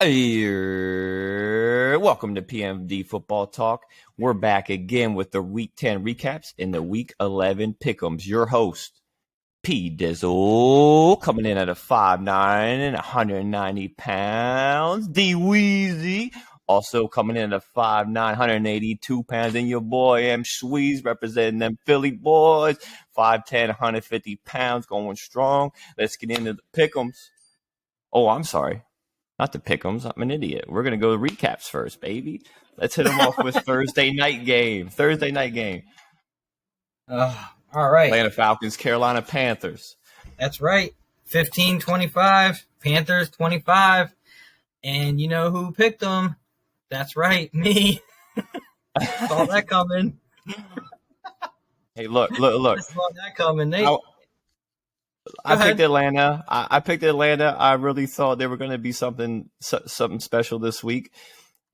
Welcome to PMD Football Talk. We're back again with the Week 10 recaps and the Week 11 Pick Ems. Your host, P. Dizzle, coming in at a 5'9" and 190 pounds. D. Weezy, also coming in at a 5'9", 182 pounds. And your boy, M. Schweez, representing them Philly boys, 5'10", 150 pounds, going strong. Let's get into the Pick Ems. Oh, I'm sorry. Not the pick'ems. I'm an idiot. We're going to go to recaps first, baby. Let's hit them off with Thursday night game. All right. Atlanta Falcons, Carolina Panthers. That's right. 15-25. Panthers 25. And you know who picked them? That's right. Me. Saw that coming. Hey, look. Saw that coming, Nate. I picked Atlanta. I picked Atlanta. I really thought they were going to be something special this week.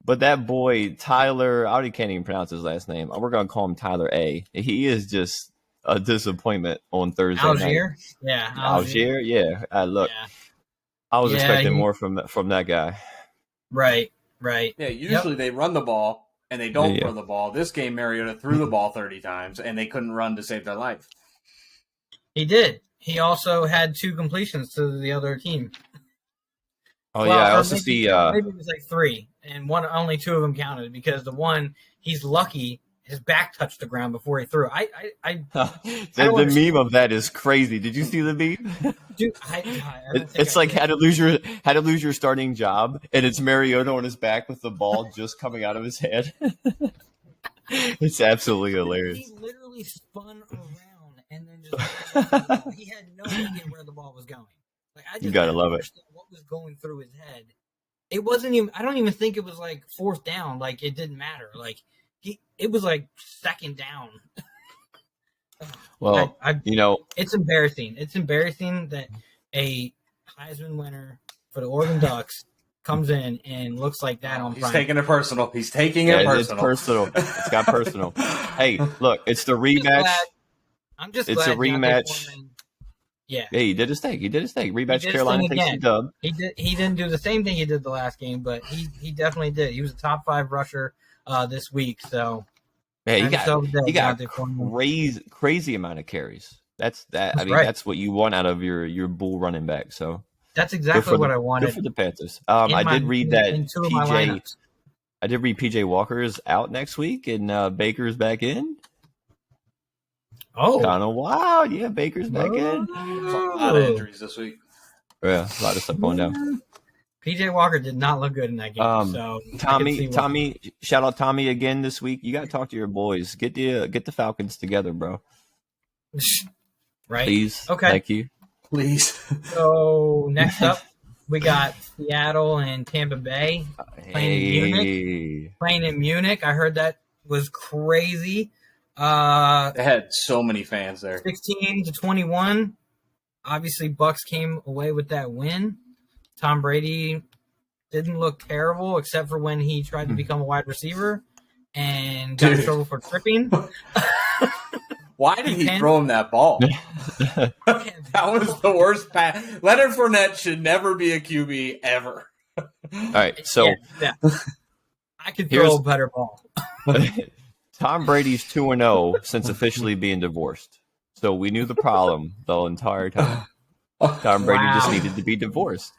But that boy, Tyler, I already can't even pronounce his last name. We're going to call him Tyler A. He is just a disappointment on Thursday Algier? night. Yeah. Algier? Yeah. Look, yeah. I was expecting more from that guy. Right. Yeah, usually they run the ball and they don't throw the ball. This game, Mariota threw the ball 30 times and they couldn't run to save their life. He did. He also had 2 completions to the other team. Oh, well, yeah. I also see. Maybe it was like 3, and only 2 of them counted because the one, he's lucky his back touched the ground before he threw. The meme of that is crazy. Did you see the meme? Dude, it's like how to lose your starting job, and it's Mariota on his back with the ball just coming out of his head. It's absolutely hilarious. He literally spun around. And then just he had no idea where the ball was going. Like I just gotta love it. What was going through his head? It wasn't even. I don't even think it was like 4th down. Like it didn't matter. Like it was like 2nd down. Well, it's embarrassing. It's embarrassing that a Heisman winner for the Oregon Ducks comes in and looks like that on. He's taking it personal. It's personal. It's got personal. Hey, look, it's the rematch. I'm just it's glad a rematch. Yeah, he did his thing. Rematch. Carolina takes the dub. He didn't do the same thing he did the last game, but he definitely did. He was a top 5 rusher this week. So he got a crazy amount of carries. That's what you want out of your bull running back. So that's exactly what I wanted. Good for the Panthers. I did read that PJ Walker is out next week and Baker's back in. Oh, kind of wild. Yeah, Baker's back in. A lot of injuries this week. Yeah, a lot of stuff going down. PJ Walker did not look good in that game. So Tommy, shout out Tommy again this week. You got to talk to your boys. Get the Falcons together, bro. Right. Please. Okay. Thank you. Please. So next up, we got Seattle and Tampa Bay playing in Munich. I heard that was crazy. They had so many fans there. 16-21. Obviously, Bucks came away with that win. Tom Brady didn't look terrible, except for when he tried to become a wide receiver and got in trouble for tripping. Why did he throw him that ball? That was the worst pass. Leonard Fournette should never be a QB ever. All right, so I could throw a better ball. Tom Brady's 2-0 since officially being divorced. So we knew the problem the entire time. Tom Brady just needed to be divorced.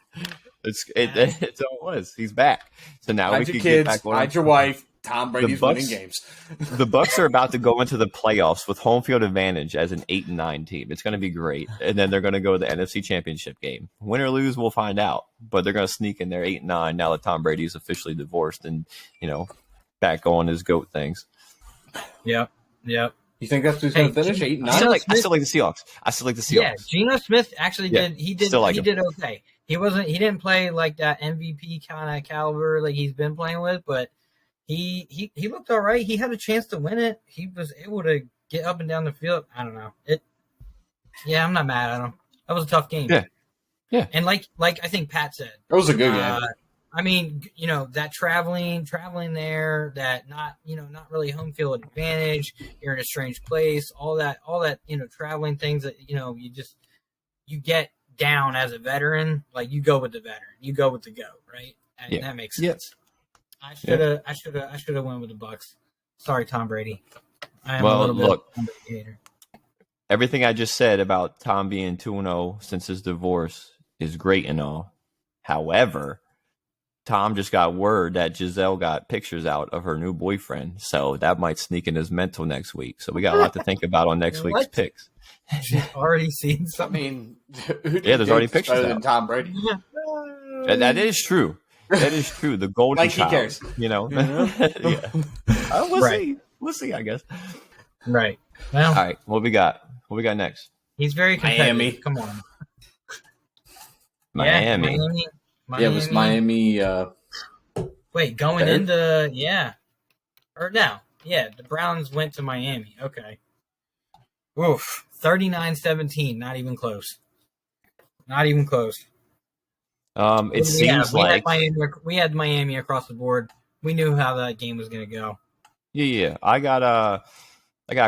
It's all it was. He's back. So now we can get back on. Hide your wife. Tom Brady's winning games. The Bucks are about to go into the playoffs with home field advantage as an 8-9 team. It's going to be great. And then they're going to go to the NFC Championship game. Win or lose, we'll find out. But they're going to sneak in there 8-9 now that Tom Brady's officially divorced and, back on his GOAT things. Yep. You think that's who's going to finish 8-9? I still like the Seahawks. Yeah, Geno Smith actually did. He did. Still like he him. did okay. He didn't play like that MVP kind of caliber like he's been playing with, but he looked all right. He had a chance to win it. He was able to get up and down the field. I don't know. Yeah, I'm not mad at him. That was a tough game. Yeah. And like I think Pat said, it was a good game. I mean, that traveling there, that not really home field advantage. You're in a strange place, all that, traveling things that, you get down as a veteran. Like you go with the veteran, you go with the GOAT, right? And that makes Yep. sense. I should have went with the Bucks. Sorry, Tom Brady. I am Well, a little look. bit of a Tom Brady hater. Everything I just said about Tom being 2-0 since his divorce is great and all. However, Tom just got word that Giselle got pictures out of her new boyfriend, so that might sneak in his mental next week. So we got a lot to think about on next week's picks. She's already seen I something. mean, there's already pictures better out. than Tom Brady. That is true. That is true. The golden Like he child, cares. Yeah. We'll see. We'll see, I guess. Right. Well, All right. What we got? What we got next? he's very competitive. Miami. Come on. Miami. Yeah, Miami. Yeah, it was Miami. Wait, going Third? into or no, the Browns went to Miami. Okay. Oof, 39-17, not even close. Not even close. It seems like we had Miami across the board. We knew how that game was going to go. Yeah. I got a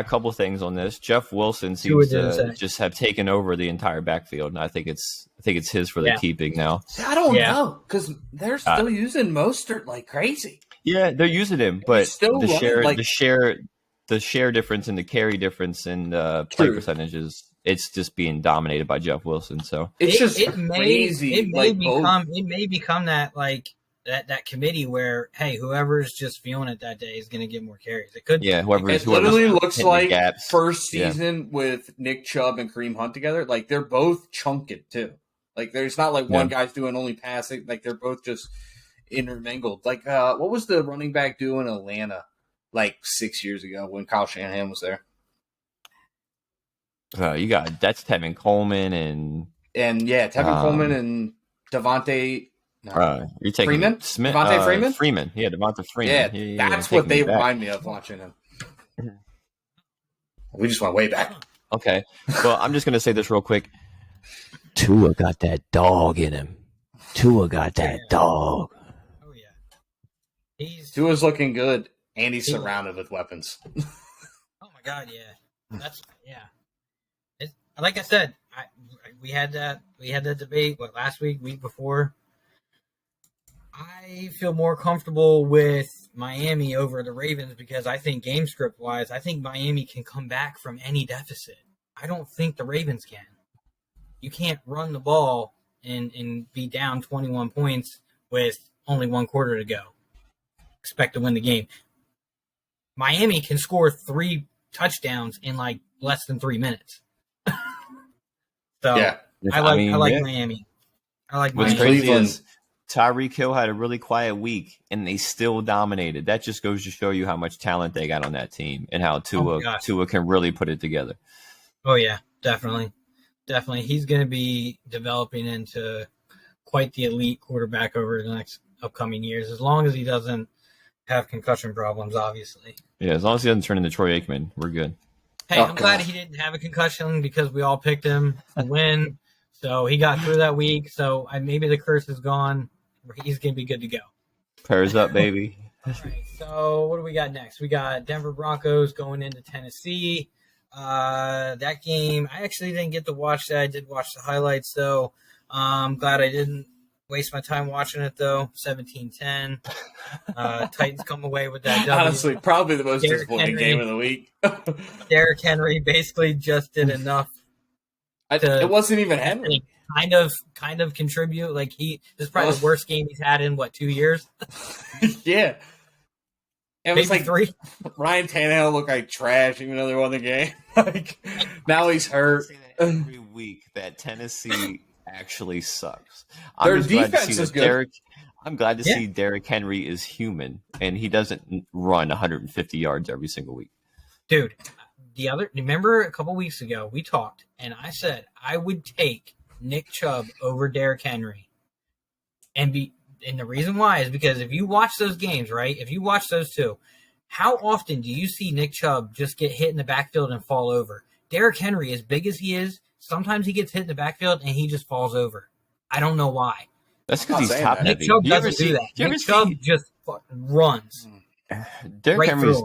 couple things on this. Jeff Wilson seems to just have taken over the entire backfield, and I think it's his for the keeping now. I don't know because they're still using Mostert like crazy. Yeah, they're using him, but the share difference and the carry difference and the play percentages, it's just being dominated by Jeff Wilson. So it's crazy. It may become that that committee where whoever's just feeling it that day is going to get more carries. It could. Yeah, it literally looks like first season with Nick Chubb and Kareem Hunt together. Like they're both chunking too. Like there's not like one guy's doing only passing. Like they're both just intermingled. Like what was the running back doing in Atlanta like 6 years ago when Kyle Shanahan was there? That's Tevin Coleman and Tevin Coleman and Devontae. No. You're taking Freeman? Smith, Devontae Freeman? Freeman. Yeah, Devontae Freeman. Yeah, that's what they remind me of watching him. We just went way back. Okay. Well, I'm just going to say this real quick. Tua got that dog in him. Dog. Oh, yeah. Tua's looking good, and he's surrounded with weapons. Oh, my God, yeah. Like I said, we had that debate, last week before. I feel more comfortable with Miami over the Ravens because I think game script wise, I think Miami can come back from any deficit. I don't think the Ravens can. You can't run the ball and be down 21 points with only one quarter to go. Expect to win the game. Miami can score 3 touchdowns in like less than 3 minutes. So yeah, I like Miami. I like What's Miami. crazy is Tyreek Hill had a really quiet week, and they still dominated. That just goes to show you how much talent they got on that team and how Tua can really put it together. Oh, yeah, definitely. He's going to be developing into quite the elite quarterback over the next upcoming years, as long as he doesn't have concussion problems, obviously. Yeah, as long as he doesn't turn into Troy Aikman, we're good. Hey, I'm glad he didn't have a concussion because we all picked him to win. So he got through that week. So maybe the curse is gone. He's going to be good to go. Prayers up, baby. All right, so what do we got next? We got Denver Broncos going into Tennessee. That game, I actually didn't get to watch that. I did watch the highlights, though. I'm glad I didn't waste my time watching it, though. 17-10. Titans come away with that W. Honestly, probably the most disappointing game of the week. Derrick Henry basically just did enough. It wasn't even Henry. Kind of contribute. Like this is probably the worst game he's had in 2 years. Yeah. It was like 3. Ryan Tannehill looked like trash even though they won the game. Now he's hurt. Every week that Tennessee actually sucks. Their defense is good. I'm glad to see Derrick Henry is human and he doesn't run 150 yards every single week. Dude, remember a couple weeks ago we talked and I said I would take Nick Chubb over Derrick Henry. And the reason why is because if you watch those games, right? If you watch those two, how often do you see Nick Chubb just get hit in the backfield and fall over? Derrick Henry, as big as he is, sometimes he gets hit in the backfield and he just falls over. I don't know why. That's because he's top heavy. Nick Chubb doesn't do that. Nick Chubb just runs. Derrick Henry's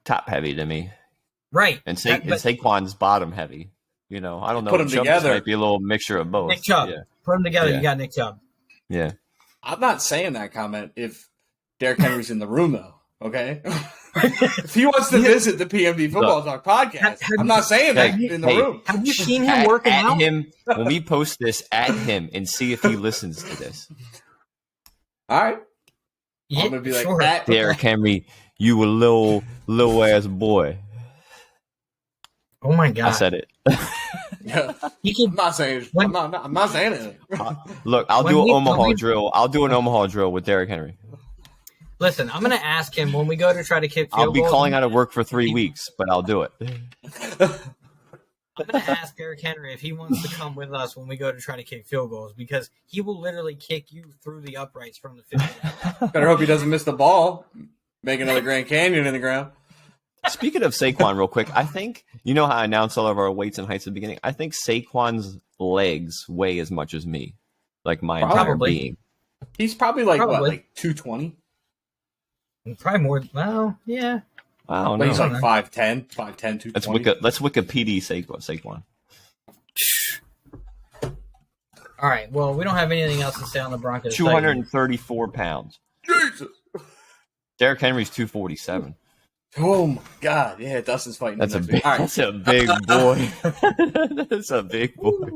top heavy to me. Right. And Saquon's bottom heavy. I don't know. Put them together. Might be a little mixture of both. Nick Chubb. Yeah. Put them together. Yeah. You got Nick Chubb. Yeah. I'm not saying that comment if Derrick Henry's in the room, though. Okay, if he wants to visit the PMD Football Talk podcast, I'm not saying that in the room. Have you seen him working out? Him when we post this, at him and see if he listens to this. All right, Yeah, I'm gonna be like, sure. Derrick Henry, you a little ass boy. Oh my God! I said it. Yeah, I'm not saying. I'm not saying it. Look, I'll do an Omaha drill. I'll do an Omaha drill with Derrick Henry. Listen, I'm going to ask him when we go to try to kick field I'll be goals. calling out of work for 3 weeks, but I'll do it. I'm going to ask Derrick Henry if he wants to come with us when we go to try to kick field goals because he will literally kick you through the uprights from the 50. Better hope he doesn't miss the ball. Make another Grand Canyon in the ground. Speaking of Saquon, real quick, I think, you know how I announced all of our weights and heights at the beginning? I think Saquon's legs weigh as much as me, like my entire being. He's probably like 220? Probably more. Well, yeah. I don't know. He's like 5'10", 220. Let's Wikipedia Saquon. All right. Well, we don't have anything else to say on the Broncos. 234 pounds. Jesus. Derrick Henry's 247. Oh my God! Yeah, Dustin's fighting. That's a big. That's a big boy. That's a big boy.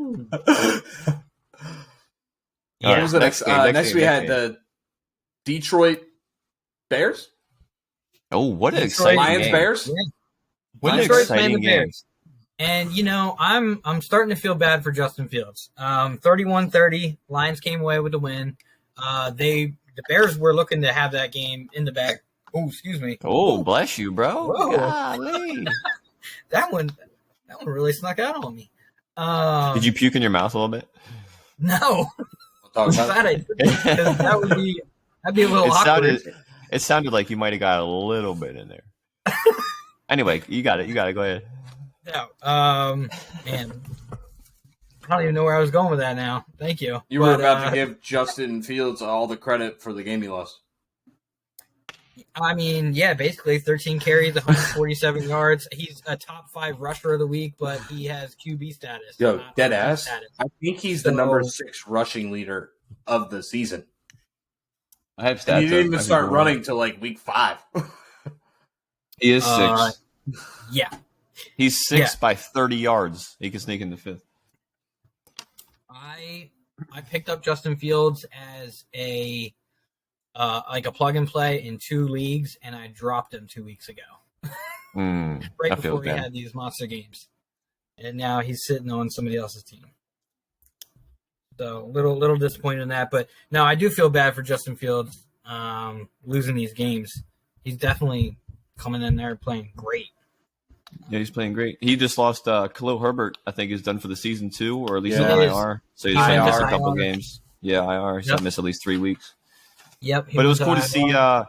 Yeah. What was the next? Next we had the Detroit Bears. Oh, what an exciting Lions game. Bears. Yeah. What an exciting game. And I'm starting to feel bad for Justin Fields. 31-30, Lions came away with the win. The Bears were looking to have that game in the bag. Oh, excuse me. Oh, bless you, bro. Whoa. Golly. that one really snuck out on me. Did you puke in your mouth a little bit? No. We'll talk about it. That'd be a little awkward. It sounded like you might have got a little bit in there. Anyway, you got it. Go ahead. No. Man. I don't even know where I was going with that now. Thank you. You were about to give Justin Fields all the credit for the game he lost. I mean, yeah, basically 13 carries, 147 yards. He's a top 5 rusher of the week, but he has QB status. Yo, dead ass. I think he's the number 6 rushing leader of the season. I have stats. And he didn't even start running till like week 5. He is 6. Yeah. He's 6 by 30 yards. He can sneak in the 5th. I picked up Justin Fields as a plug and play in 2 leagues, and I dropped him 2 weeks ago. Right before he had these monster games, and now he's sitting on somebody else's team. So little disappointed in that, but no, I do feel bad for Justin Fields losing these games. He's definitely coming in there playing great. Yeah, he's playing great. He just lost Khalil Herbert. I think is done for the season 2, or at least on IR. So he's going to miss a couple games. Yeah, IR. He's going to miss at least 3 weeks. Yep. But it was cool to see. So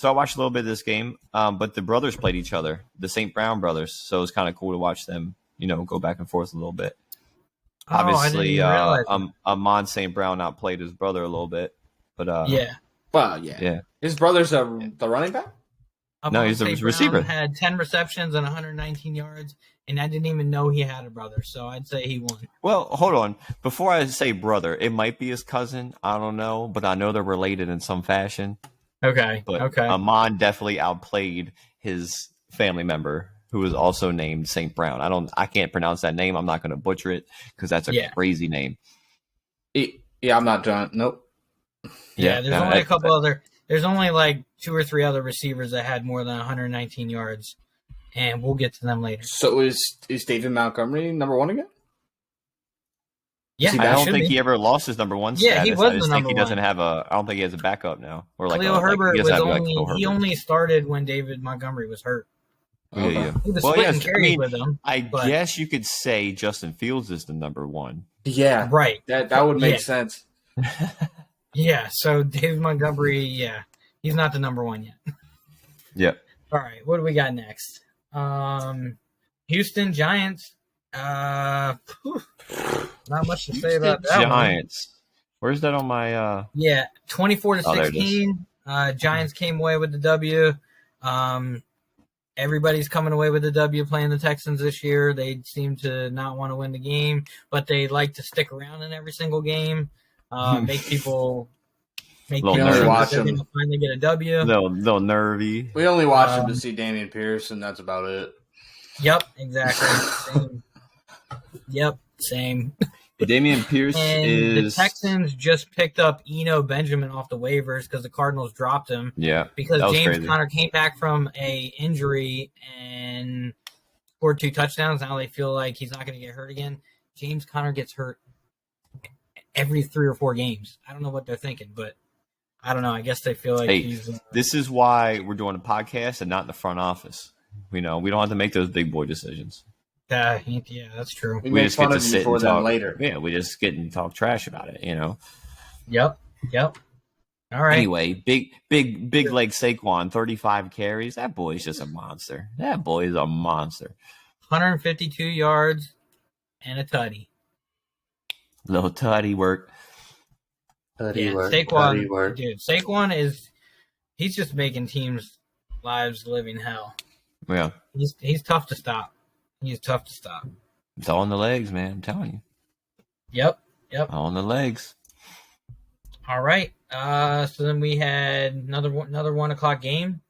I watched a little bit of this game, but the brothers played each other, the St. Brown brothers. So it was kind of cool to watch them, go back and forth a little bit. Obviously, Amon St. Brown outplayed his brother a little bit, but yeah. Well, yeah. His brother's the running back. No, he's a receiver. Had 10 receptions and 119 yards, and I didn't even know he had a brother, so I'd say he won. Well, hold on. Before I say brother, it might be his cousin. I don't know, but I know they're related in some fashion. Okay. But Amon definitely outplayed his family member, who is also named St. Brown. I can't pronounce that name. I'm not going to butcher it because that's a crazy name. Yeah, I'm not John. Nope. Yeah, there's only a couple other. There's only like 2 or 3 other receivers that had more than 119 yards, and we'll get to them later. So is David Montgomery number 1 again? Yeah, I don't think he ever lost his number 1 status. Yeah, he was the number 1. He doesn't have I don't think he has a backup now. Or like Khalil Herbert he only started when David Montgomery was hurt. Yeah. He was splitting carries with him. I guess you could say Justin Fields is the number 1. Yeah, right. That would make sense. Yeah, so David Montgomery, he's not the number 1 yet. Yep. All right, what do we got next? Houston Giants. Not much to say about that Giants. Where's that on my 24-16. Giants came away with the W. Everybody's coming away with the W playing the Texans this year. They seem to not want to win the game, but they like to stick around in every single game. Make people make Little people nervous. think Watch they're him. going to finally get a W. Little nervy. We only watched him to see Damian Pierce, and that's about it. Yep, exactly. Same. Yep, same. Damian Pierce And is the Texans just picked up Eno Benjamin off the waivers because the Cardinals dropped him. Yeah, because that was James crazy. Conner came back from a injury and scored 2 touchdowns. Now they feel like he's not going to get hurt again. James Conner gets hurt every 3 or 4 games. I don't know what they're thinking, but I don't know. I guess they feel like he's. This is why we're doing a podcast and not in the front office. We don't have to make those big boy decisions. Yeah, that's true. We just fun get to of you sit for and them talk later. Yeah, we just get and talk trash about it. Yep. All right. Anyway, big leg Saquon, 35 carries. That boy's just a monster. 152 yards and a tutty. Little tutty work. Saquon, dude. Saquon he's just making teams' lives living hell. Yeah. He's tough to stop. He's tough to stop. It's all in the legs, man. I'm telling you. Yep. All in the legs. All right. So then we had another 1:00 game.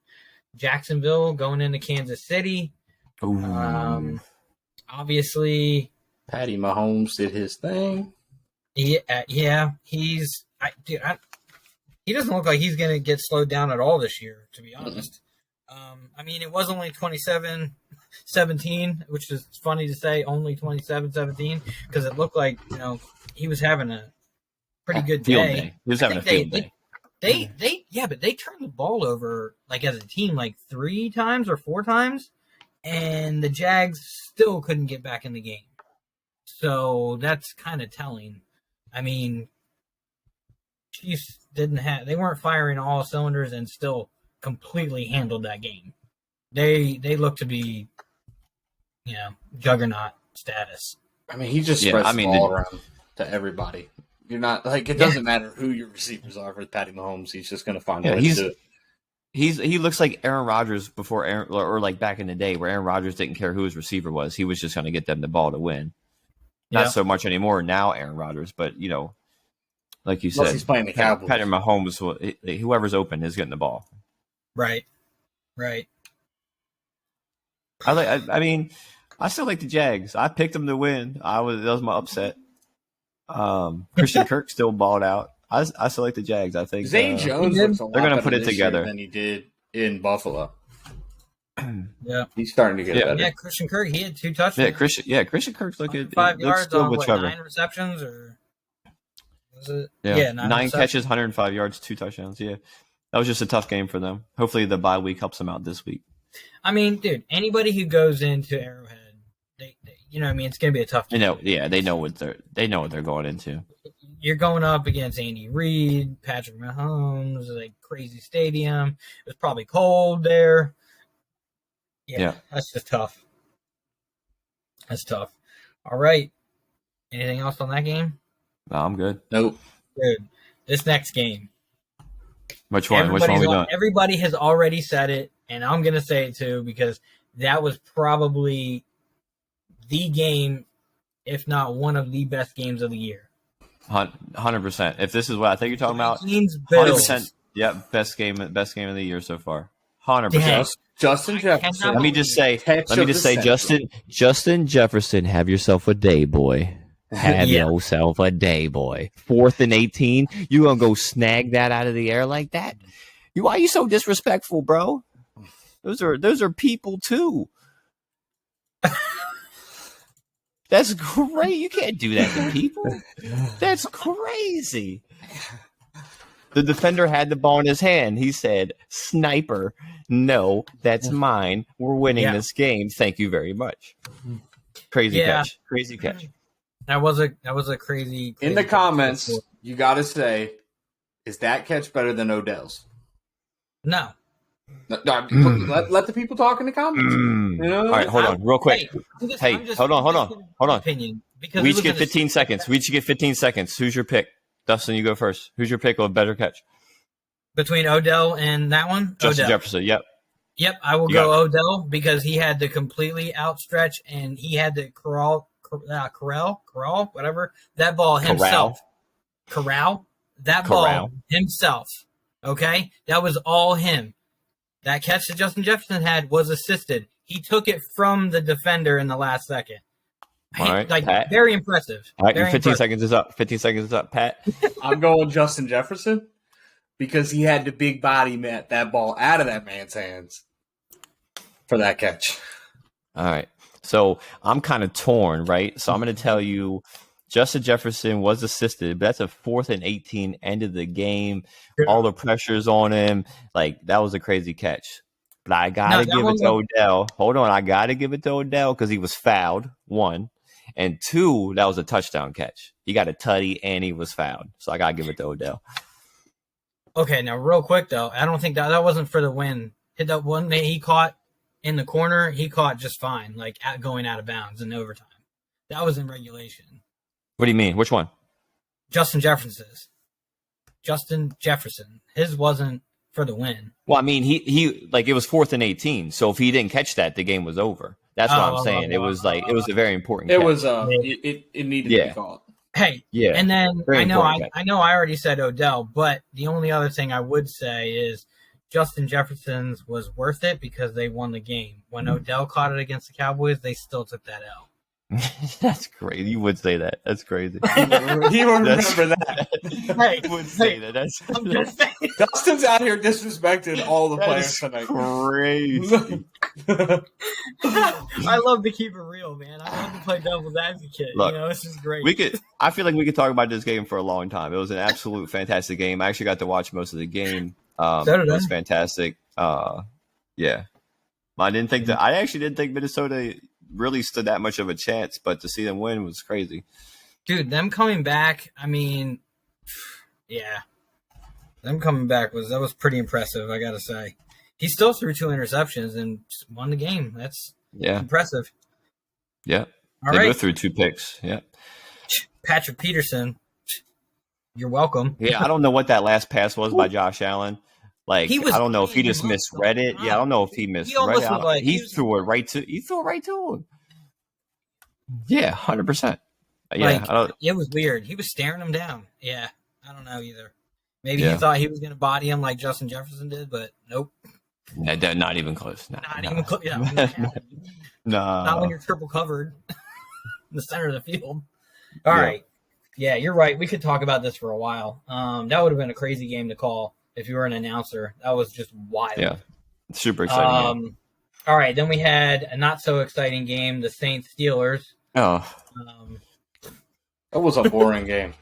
Jacksonville going into Kansas City. Ooh. Obviously, Patty Mahomes did his thing. Yeah. He doesn't look like he's going to get slowed down at all this year, to be honest. I mean, it was only 27-17, which is funny to say, only 27-17, because it looked like, he was having a pretty good day. He was having a field day. But they turned the ball over, like, as a team, like 3 times or 4 times, and the Jags still couldn't get back in the game. So that's kind of telling. I mean, Chiefs they weren't firing all cylinders and still completely handled that game. They look to be, juggernaut status. I mean, he just spreads the ball around to everybody. You're not like, it doesn't matter who your receivers are for Patty Mahomes. He's just going to find a way to do it. He looks like Aaron Rodgers before or like back in the day where Aaron Rodgers didn't care who his receiver was. He was just going to get them the ball to win. Not so much anymore now, Aaron Rodgers, but like you said, he's playing the Cowboys. Patrick Mahomes, whoever's open is getting the ball. Right. I mean, I still like the Jags. I picked them to win. That was my upset. Christian Kirk still balled out. I still like the Jags. I think Zay Jones looks a lot they're going to better put it together than he did in Buffalo. Yeah, he's starting to get better. Yeah, Christian Kirk, he had 2 touchdowns. Christian Kirk's looking 5 yards on with Trevor. 9 receptions, or was it? Yeah, 9 catches, 105 yards, 2 touchdowns. Yeah, that was just a tough game for them. Hopefully, the bye week helps them out this week. I mean, dude, anybody who goes into Arrowhead, they it's going to be a tough game. They know what they're going into. You're going up against Andy Reid, Patrick Mahomes, like crazy stadium. It was probably cold there. Yeah, that's just tough. That's tough. All right. Anything else on that game? No, I'm good. Nope. Good. This next game. Which one? Which one are we doing? Everybody has already said it, and I'm going to say it too, because that was probably the game, if not one of the best games of the year. 100%. If this is what I think you're talking about, 100%. Yeah, best game of the year so far. 100%. Justin Jefferson. Let me just say, Justin Jefferson, have yourself a day, boy. Have yourself a day, boy. 4th and 18. You gonna go snag that out of the air like that? Why are you so disrespectful, bro? Those are people too. That's great. You can't do that to people. That's crazy. The defender had the ball in his hand. He said, "Sniper, no, that's mine. We're winning this game. Thank you very much." Crazy catch. That was a crazy In the comments, you got to say, is that catch better than Odell's? No. Let the people talk in the comments. All right, hold on, real quick. Hey, hold on. Opinion, we each get 15 seconds. Who's your pick? Dustin, you go first. Who's your pick of a better catch? Between Odell and that one? Justin Odell. Jefferson, yep. Yep, I will go Odell because he had to completely outstretch and he had to corral, whatever, that ball himself. Corral? that ball himself. Okay? That was all him. That catch that Justin Jefferson had was assisted. He took it from the defender in the last second. All right, Pat. Very impressive. All right, your 15 seconds is up. 15 seconds is up, Pat. I'm going Justin Jefferson because he had the big body met that ball out of that man's hands for that catch. All right. So I'm kind of torn, right? So I'm going to tell you Justin Jefferson was assisted, but that's a 4th and 18 end of the game. All the pressure's on him. Like, that was a crazy catch. But I got to give it to Odell. Hold on. I got to give it to Odell because he was fouled, 1. And 2, that was a touchdown catch. He got a tutty and he was fouled. So I got to give it to Odell. Okay, now real quick, though. I don't think that wasn't for the win. Hit that one that he caught in the corner. He caught just fine, like going out of bounds in overtime. That was in regulation. What do you mean? Which one? Justin Jefferson's. Justin Jefferson. His wasn't for the win. Well, I mean, he like it was 4th and 18. So if he didn't catch that, the game was over. That's what I'm saying. It was like it was a very important catch. It was it needed to be caught. Hey, yeah. And then I know I already said Odell, but the only other thing I would say is Justin Jefferson's was worth it because they won the game. When Odell caught it against the Cowboys, they still took that L. That's crazy. You would say that. That's crazy. He would remember that. Hey, would say that. That's I'm just saying. Dustin's out here disrespecting all the players tonight. Crazy. I love to keep it real, man. I love to play devil's advocate. Look, this is great. I feel like we could talk about this game for a long time. It was an absolute fantastic game. I actually got to watch most of the game. It was fantastic. Yeah. I actually didn't think Minnesota really stood that much of a chance, but to see them win was crazy. Dude, them coming back, I mean, yeah. Them coming back was pretty impressive, I gotta say. He still threw 2 interceptions and won the game. That's impressive. Yeah. All they right. both threw 2 picks. Yeah. Patrick Peterson, you're welcome. Yeah, I don't know what that last pass was by Josh Allen. Like, I don't know if he just misread it. Yeah, I don't know if he misread it. He threw it right to him. Yeah, 100%. Yeah, it was weird. He was staring him down. Yeah, I don't know either. Maybe he thought he was going to body him like Justin Jefferson did, but nope. Not even close. Not even close. Yeah, no. Not when you're triple covered in the center of the field. All right. Yeah, you're right. We could talk about this for a while. That would have been a crazy game to call. If you were an announcer, that was just wild. Yeah, super exciting game. All right, then we had a not so exciting game, the Saints-Steelers. Oh. That was a boring game.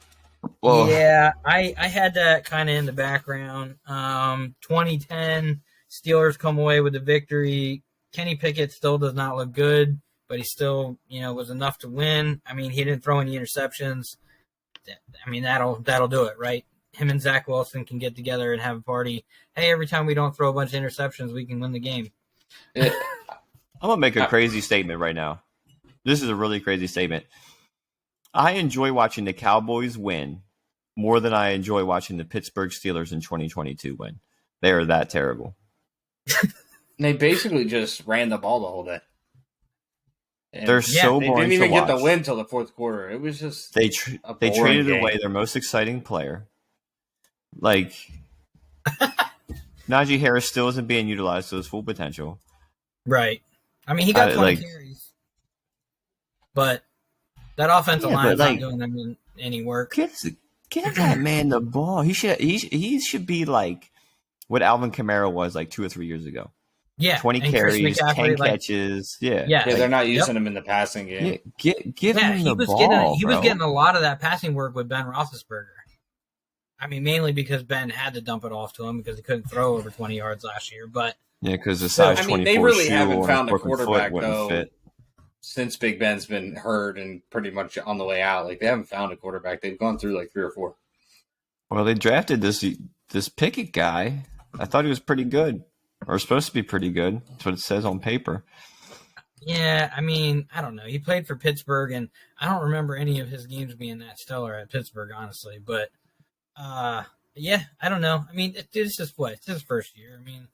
Well, yeah, I had that kind of in the background. 2010, Steelers come away with the victory. Kenny Pickett still does not look good, but he still, was enough to win. I mean, he didn't throw any interceptions. I mean, that'll do it, right? Him and Zach Wilson can get together and have a party. Hey, every time we don't throw a bunch of interceptions, we can win the game. I'm going to make a crazy statement right now. This is a really crazy statement. I enjoy watching the Cowboys win more than I enjoy watching the Pittsburgh Steelers in 2022 win. They are that terrible. They basically just ran the ball the whole day. They're so boring. They didn't even get the win till the fourth quarter. It was just they traded away their most exciting player. Like, Najee Harris still isn't being utilized to his full potential. Right. I mean, he got 20 carries. But that offensive line is not doing them any work. Give that man the ball. He should be like what Alvin Kamara was like 2 or 3 years ago. Yeah. 20 carries, 10 catches. Yeah, they're not using him in the passing game. Give him the ball. He was getting a lot of that passing work with Ben Roethlisberger. I mean, mainly because Ben had to dump it off to him because he couldn't throw over 20 yards last year. But because the size 24 they really shoe haven't found a quarterback though fit. Since Big Ben's been hurt and pretty much on the way out. Like, they haven't found a quarterback. They've gone through like 3 or 4. Well, they drafted this Pickett guy. I thought he was pretty good, or supposed to be pretty good. That's what it says on paper. Yeah, I mean, I don't know. He played for Pittsburgh, and I don't remember any of his games being that stellar at Pittsburgh, honestly. But yeah, I don't know. I mean, it's just what? It's his first year. I mean,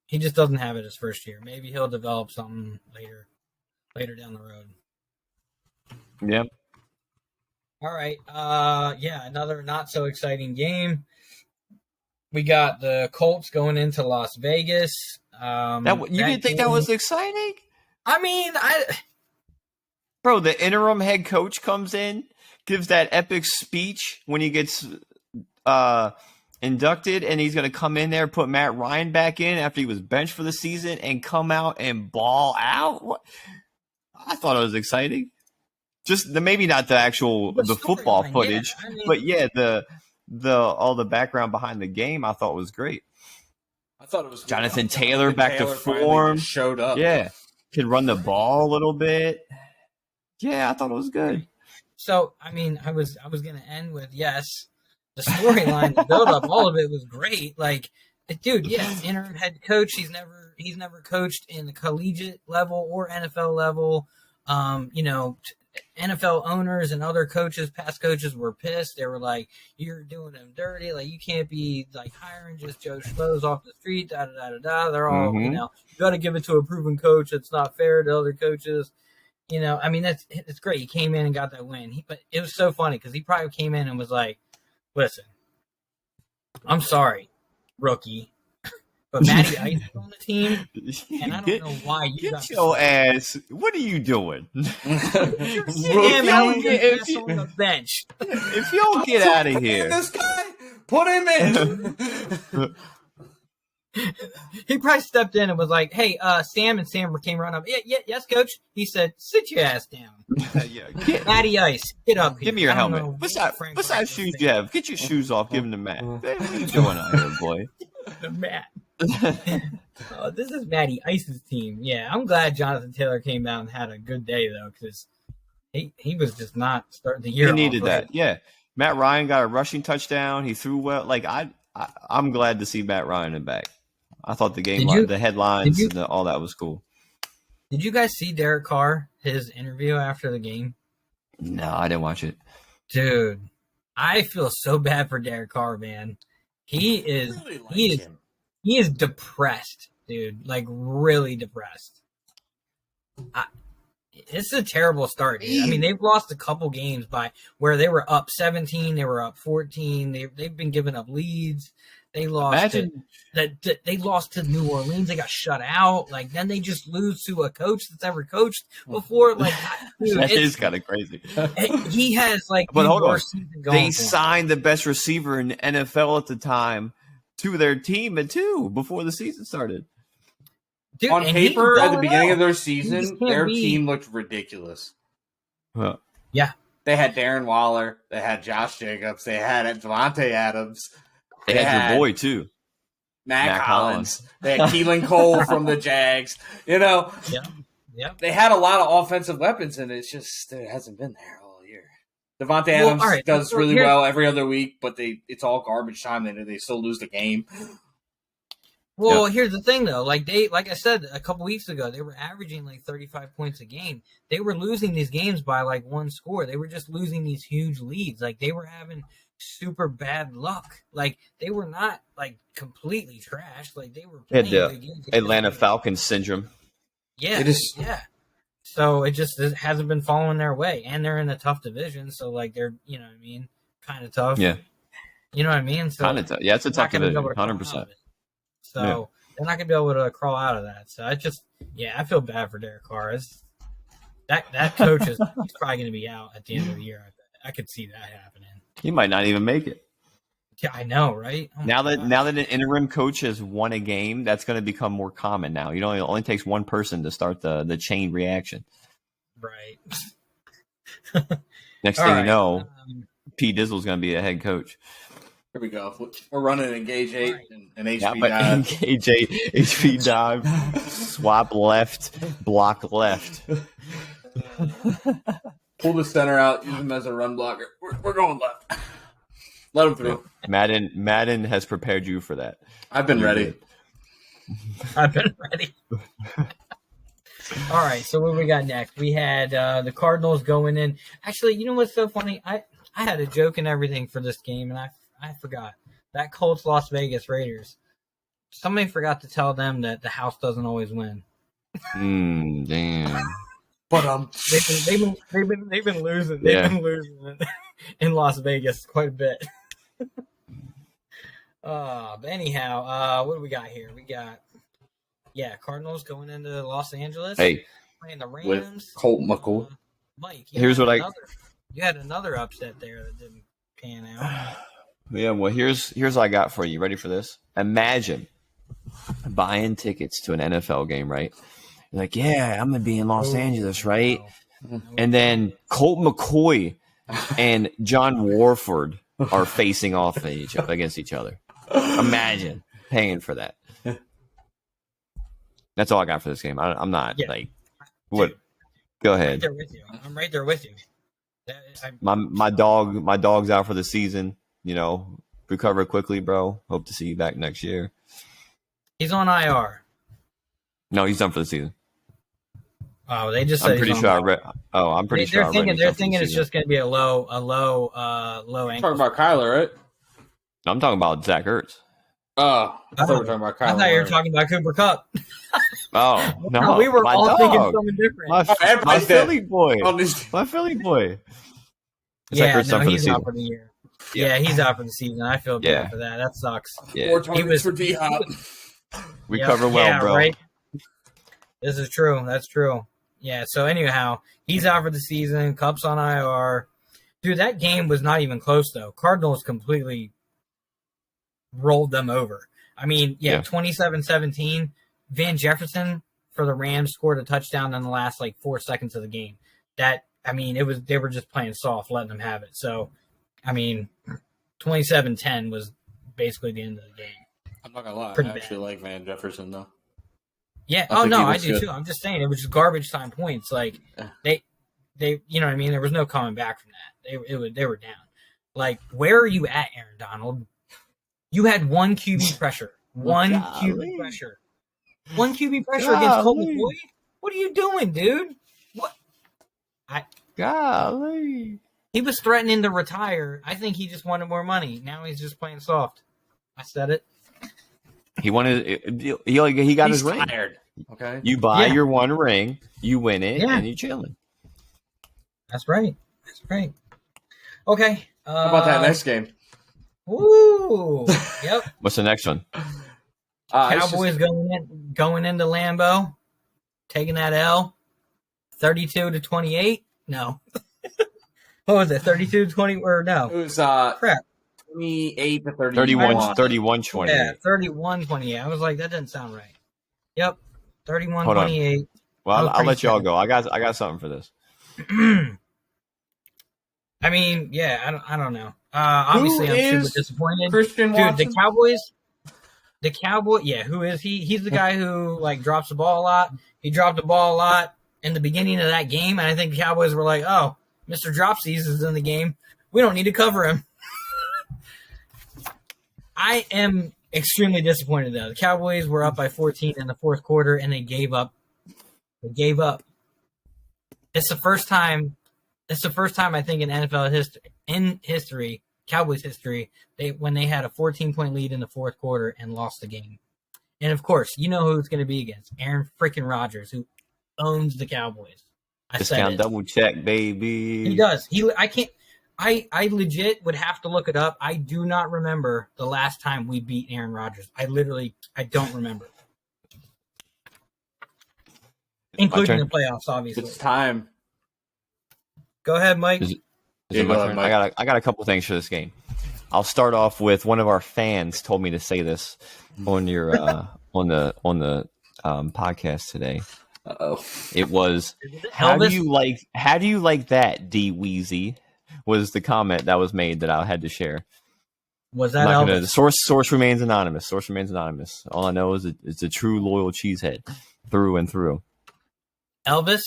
he just doesn't have it his first year. Maybe he'll develop something later down the road. Yeah. All right. Another not so exciting game. We got the Colts going into Las Vegas. You didn't think that was exciting? I mean, Bro, the interim head coach comes in, gives that epic speech when he gets inducted, and he's going to come in there, put Matt Ryan back in after he was benched for the season, and come out and ball out. What? I thought it was exciting. Just maybe not the football footage, but yeah, the all the background behind the game I thought was great. I thought it was Jonathan Taylor back to form. Showed up. Yeah, can run the ball a little bit. Yeah, I thought it was good. So, I mean, I was going to end with, yes, the storyline, the build-up, all of it was great. Like, dude, yes, interim head coach. He's never coached in the collegiate level or NFL level. NFL owners and other coaches, past coaches, were pissed. They were like, "You're doing them dirty. Like, you can't be like hiring just Joe Schmoes off the street." Da da da da da. They're all, you got to give it to a proven coach. It's not fair to other coaches. I mean, it's great. He came in and got that win. But it was so funny because he probably came in and was like, "Listen, I'm sorry, rookie, but Matty Ice is on the team, and I don't know why you got your ass. What are you doing? You're sitting on the bench. If you don't get out of here, this guy, put him in." He probably stepped in and was like, "Hey, Sam," and Sam came running up. Yeah, yes, coach. He said, "Sit your ass down." Matty Ice, get up here. Give me your helmet. What size shoes do you have? Get your shoes off. Give them to Matt. What are you doing out here, boy? The Matt. This is Matty Ice's team. Yeah, I'm glad Jonathan Taylor came out and had a good day though, because he was just not starting the year. He needed that. Yeah, Matt Ryan got a rushing touchdown. He threw well. Like I'm glad to see Matt Ryan back. I thought the game, the headlines, and all that was cool. Did you guys see Derek Carr, his interview after the game? No, I didn't watch it. Dude, I feel so bad for Derek Carr, man. He is depressed, dude. Like, really depressed. It's a terrible start, dude. I mean, they've lost a couple games by where they were up 17, they were up 14. They've been giving up leads. They lost they lost to New Orleans. They got shut out. Like, then they just lose to a coach that's ever coached before. Like, dude, that is kind of crazy. He has but hold on. They signed the best receiver in the NFL at the time to their team before the season started. Dude, on paper, at the beginning of their season, their team looked ridiculous. Yeah. They had Darren Waller. They had Josh Jacobs. They had Devontae Adams. They had your boy, too. Mac Hollins. They had Keelan Cole from the Jags. Yeah. They had a lot of offensive weapons, and it's just it hasn't been there all year. Devontae Adams does really well every other week, but it's all garbage time, and they still lose the game. Well, here's the thing, though. Like I said a couple weeks ago, they were averaging like 35 points a game. They were losing these games by like one score. They were just losing these huge leads. Like, they were having super bad luck. Like, they were not like completely trashed. Like, they were playing the games. Atlanta Falcons syndrome. Yeah, it is. Yeah. So it hasn't been following their way, and they're in a tough division. So like they're, you know what I mean, kind of tough. Yeah. You know what I mean? So kind of tough. Yeah, it's a tough division. 100%. So they're not gonna be able to crawl out of that. So I feel bad for Derek Carr. That coach he's probably gonna be out at the end of the year. I could see that happening. He might not even make it. Yeah, I know, right? Oh now that an interim coach has won a game, that's going to become more common now. It only takes one person to start the chain reaction. Right. Next thing you know, P. Dizzle's going to be a head coach. Here we go. We're running Engage 8 and HP dive. Engage 8, HP dive, swap left, block left. Pull the center out, use him as a run blocker. We're going left. Let him through. Madden has prepared you for that. I've been ready. I've been ready. All right, so what we got next? We had the Cardinals going in. Actually, you know what's so funny? I had a joke and everything for this game, and I forgot. That Colts Las Vegas Raiders. Somebody forgot to tell them that the house doesn't always win. Damn. But they've been losing. They've been losing. in Las Vegas quite a bit. But anyhow, what do we got here? We got Cardinals going into Los Angeles. Hey, playing the Rams with Colt McCoy. Mike, you had another upset there that didn't pan out. Yeah, well, here's what I got for you. Ready for this? Imagine buying tickets to an NFL game, right? You're like, yeah, I'm gonna be in Los Angeles, right? No. And then Colt McCoy and John Warford are facing off against each other. Imagine paying for that. That's all I got for this game. I'm not like what. Go ahead. I'm right there with you. My dog's out for the season. Recover quickly, bro. Hope to see you back next year. He's on IR. No, he's done for the season. Oh, they just said I'm pretty sure I read. Oh, I'm pretty sure. They're thinking it's just going to be a low ankle. Talking about Kyler, right? No, I'm talking about Zach Ertz. Oh, I thought we were talking about Kyler. I thought you were talking about Cooper Kupp. Oh no, we were all thinking something different. My Philly boy. My Philly boy. He's out for the year. Yeah, he's out for the season. I feel bad for that. That sucks. Yeah. 4 targets for D-Hop. We cover well, bro. Right? This is true. That's true. Yeah, so anyhow, he's out for the season. Kupp's on IR. Dude, that game was not even close, though. Cardinals completely rolled them over. I mean, 27-17. Van Jefferson for the Rams scored a touchdown in the last, 4 seconds of the game. They were just playing soft, letting them have it. So, 27-10 was basically the end of the game. I'm not going to lie. I actually like Van Jefferson, though. Yeah. I do, too. I'm just saying, it was just garbage time points. They you know what I mean? There was no coming back from that. They were down. Where are you at, Aaron Donald? You had one QB pressure. One QB pressure. One QB pressure against Colt McCoy? What are you doing, dude? What? Golly. He was threatening to retire. I think he just wanted more money. Now he's just playing soft. I said it. He wanted. He got his ring. Tired. Okay. You buy your one ring, you win it, and you're chilling. That's right. Okay. How about that next game? Ooh. Yep. What's the next one? Cowboys going into Lambeau, taking that L, 32-28. No. What was it? 32-20 or no? It was crap. 28-31. 31-28. Yeah, 31-28. I was like, that doesn't sound right. Yep. 31-28. Well, I'll let y'all go. I got something for this. I don't know. Obviously, I'm super disappointed. Christian Watson? Dude, the Cowboy, who is he? He's the guy who drops the ball a lot. He dropped the ball a lot in the beginning of that game, and I think the Cowboys were like, "Oh, Mr. Dropsies is in the game. We don't need to cover him." I am extremely disappointed though. The Cowboys were up by 14 in the fourth quarter, and they gave up. It's the first time I think in NFL history, Cowboys history, when they had a 14-point lead in the fourth quarter and lost the game. And of course, you know who it's going to be against: Aaron freaking Rodgers, who owns the Cowboys. Discount double check, baby. He does. I legit would have to look it up. I do not remember the last time we beat Aaron Rodgers. I don't remember. Including the playoffs, obviously. It's time. Go ahead, Mike. Is it my turn? I got a couple things for this game. I'll start off with one of our fans told me to say this on your on the podcast today. Uh-oh. It was how do you like that, D Weezy? Was the comment that was made that I had to share. Was that Elvis? The source remains anonymous. All I know is it's a true loyal cheesehead through and through. Elvis?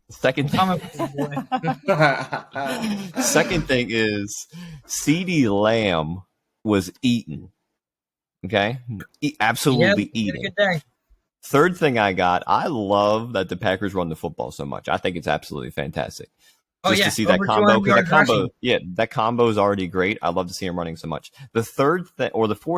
Second thing is CeeDee Lamb was eaten. Okay? Absolutely eaten. Good day. Third thing I love that the Packers run the football so much. I think it's absolutely fantastic. To see that combo, because that combo is already great. I love to see him running so much. The fourth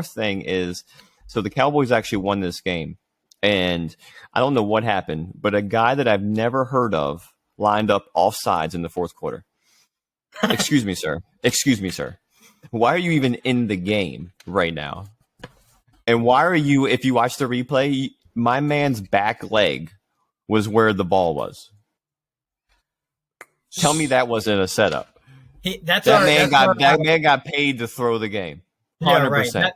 thing is, so the Cowboys actually won this game, and I don't know what happened, but a guy that I've never heard of lined up off sides in the fourth quarter. Excuse me, sir. excuse me, sir. Why are you even in the game right now? And why are you, if you watch the replay, my man's back leg was where the ball was. Tell me that wasn't a setup. That man got paid to throw the game. 100%. Yeah, right.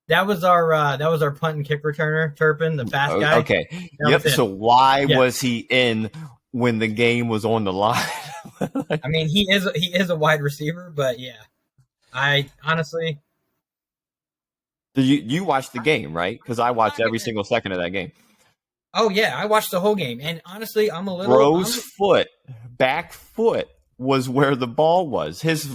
That was our punt and kick returner, Turpin, the fast guy. Okay. Yep. So why was he in when the game was on the line? I mean, he is a wide receiver, but yeah. I honestly. You watched the game, right? Because I watched every single second of that game. Oh yeah, I watched the whole game, and honestly, I'm a little. Back foot was where the ball was. His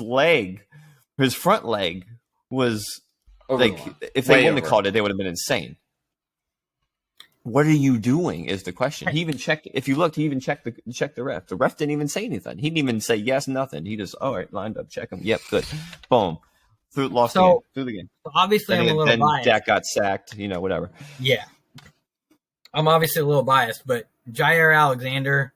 front leg was if they wouldn't have called it, they would have been insane. What are you doing? Is the question. He even checked. If you looked, he even checked the ref. The ref didn't even say anything. He didn't even say yes, nothing. He just all right, lined up, check him. Yep, good. Boom. Through the game. Obviously, I'm a little biased. Dak got sacked. Whatever. Yeah, I'm obviously a little biased, but Jair Alexander,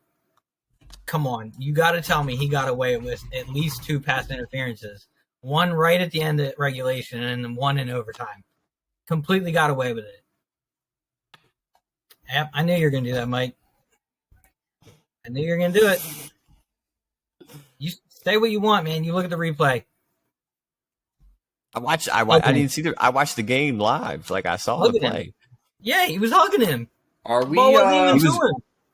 come on, you got to tell me he got away with at least 2 pass interferences. One right at the end of regulation, and then one in overtime. Completely got away with it. Yep, I knew you were going to do that, Mike. I knew you were going to do it. You say what you want, man. You look at the replay. I didn't see I watched the game live. Like I saw the play. Yeah, he was hugging him. Are we?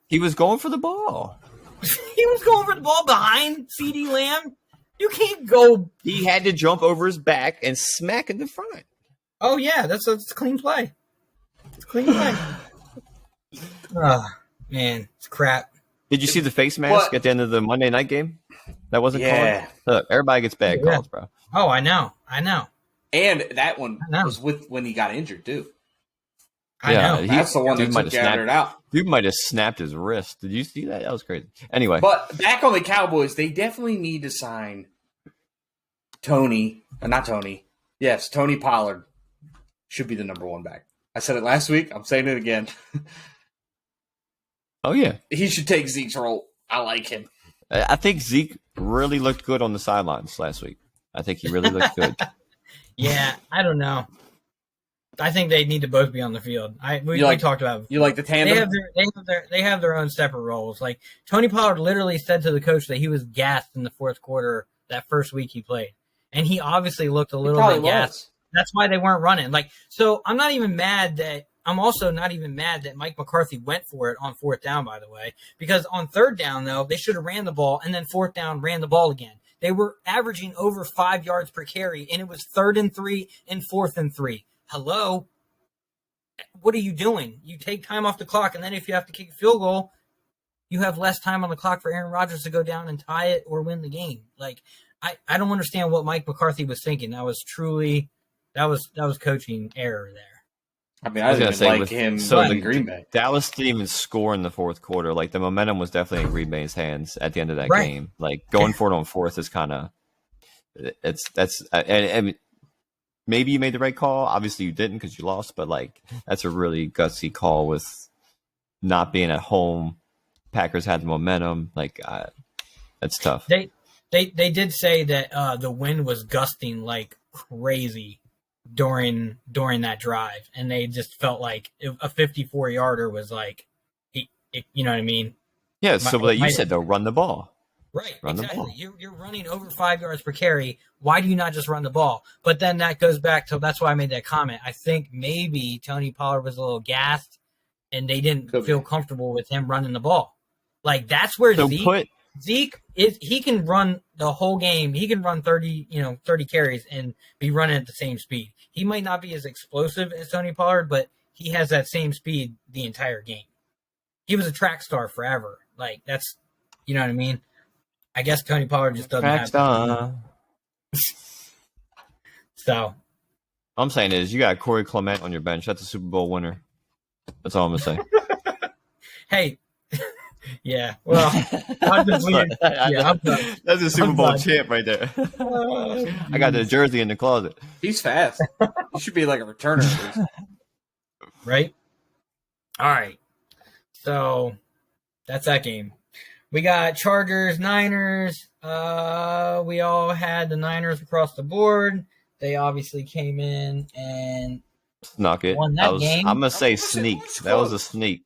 He was going for the ball. He was going for the ball behind CD Lamb. You can't go. He had to jump over his back and smack in the front. Oh yeah, that's a clean play. It's a clean play. Oh, man, it's crap. Did you see the face mask at the end of the Monday night game? That wasn't called? Look, everybody gets bad calls, bro. Oh, I know. And that one was with when he got injured, too. I know. That's the one that took it out. Dude might have snapped his wrist. Did you see that? That was crazy. Anyway. But back on the Cowboys, they definitely need to sign Tony Pollard should be the number 1 back. I said it last week. I'm saying it again. Oh, yeah. He should take Zeke's role. I like him. I think Zeke really looked good on the sidelines last week. I think he really looked good. Yeah, I don't know. I think they need to both be on the field. We talked about it. You like the tandem? They have their own separate roles. Like Tony Pollard literally said to the coach that he was gassed in the fourth quarter that first week he played, and he obviously looked a little bit gassed. That's why they weren't running. So I'm not even mad that. I'm also not even mad that Mike McCarthy went for it on 4th down, by the way, because on 3rd down though they should have ran the ball, and then 4th down ran the ball again. They were averaging over 5 yards per carry, and it was 3rd and 3 and 4th and 3. Hello? What are you doing? You take time off the clock, and then if you have to kick a field goal, you have less time on the clock for Aaron Rodgers to go down and tie it or win the game. I don't understand what Mike McCarthy was thinking. That was coaching error there. I mean, I didn't like him in Green Bay. Dallas didn't even score in the fourth quarter. The momentum was definitely in Green Bay's hands at the end of that game. Going for it on 4th is kind of and maybe you made the right call. Obviously, you didn't because you lost. But that's a really gutsy call with not being at home. Packers had the momentum. That's tough. They did say that the wind was gusting like crazy during that drive, and they just felt like a 54-yarder was you know what I mean? Yeah. So you said they'll run the ball. Right, exactly. You're running over 5 yards per carry. Why do you not just run the ball? But then that goes back to that's why I made that comment. I think maybe Tony Pollard was a little gassed, and they didn't feel comfortable with him running the ball. That's where Zeke is. He can run the whole game. He can run 30 carries and be running at the same speed. He might not be as explosive as Tony Pollard, but he has that same speed the entire game. He was a track star forever. That's, you know what I mean? I guess Tony Pollard just doesn't have that. So. All I'm saying is you got Corey Clement on your bench. That's a Super Bowl winner. That's all I'm going to say. Hey. Yeah. Well, I'm just leaving. Yeah, that's a Super Bowl champ right there. I got the jersey in the closet. He's fast. He should be like a returner. Right? All right. So that's that game. We got Chargers, Niners. We all had the Niners across the board. They obviously came in and snuck it. won that game. I'm gonna say sneak. That was a sneak.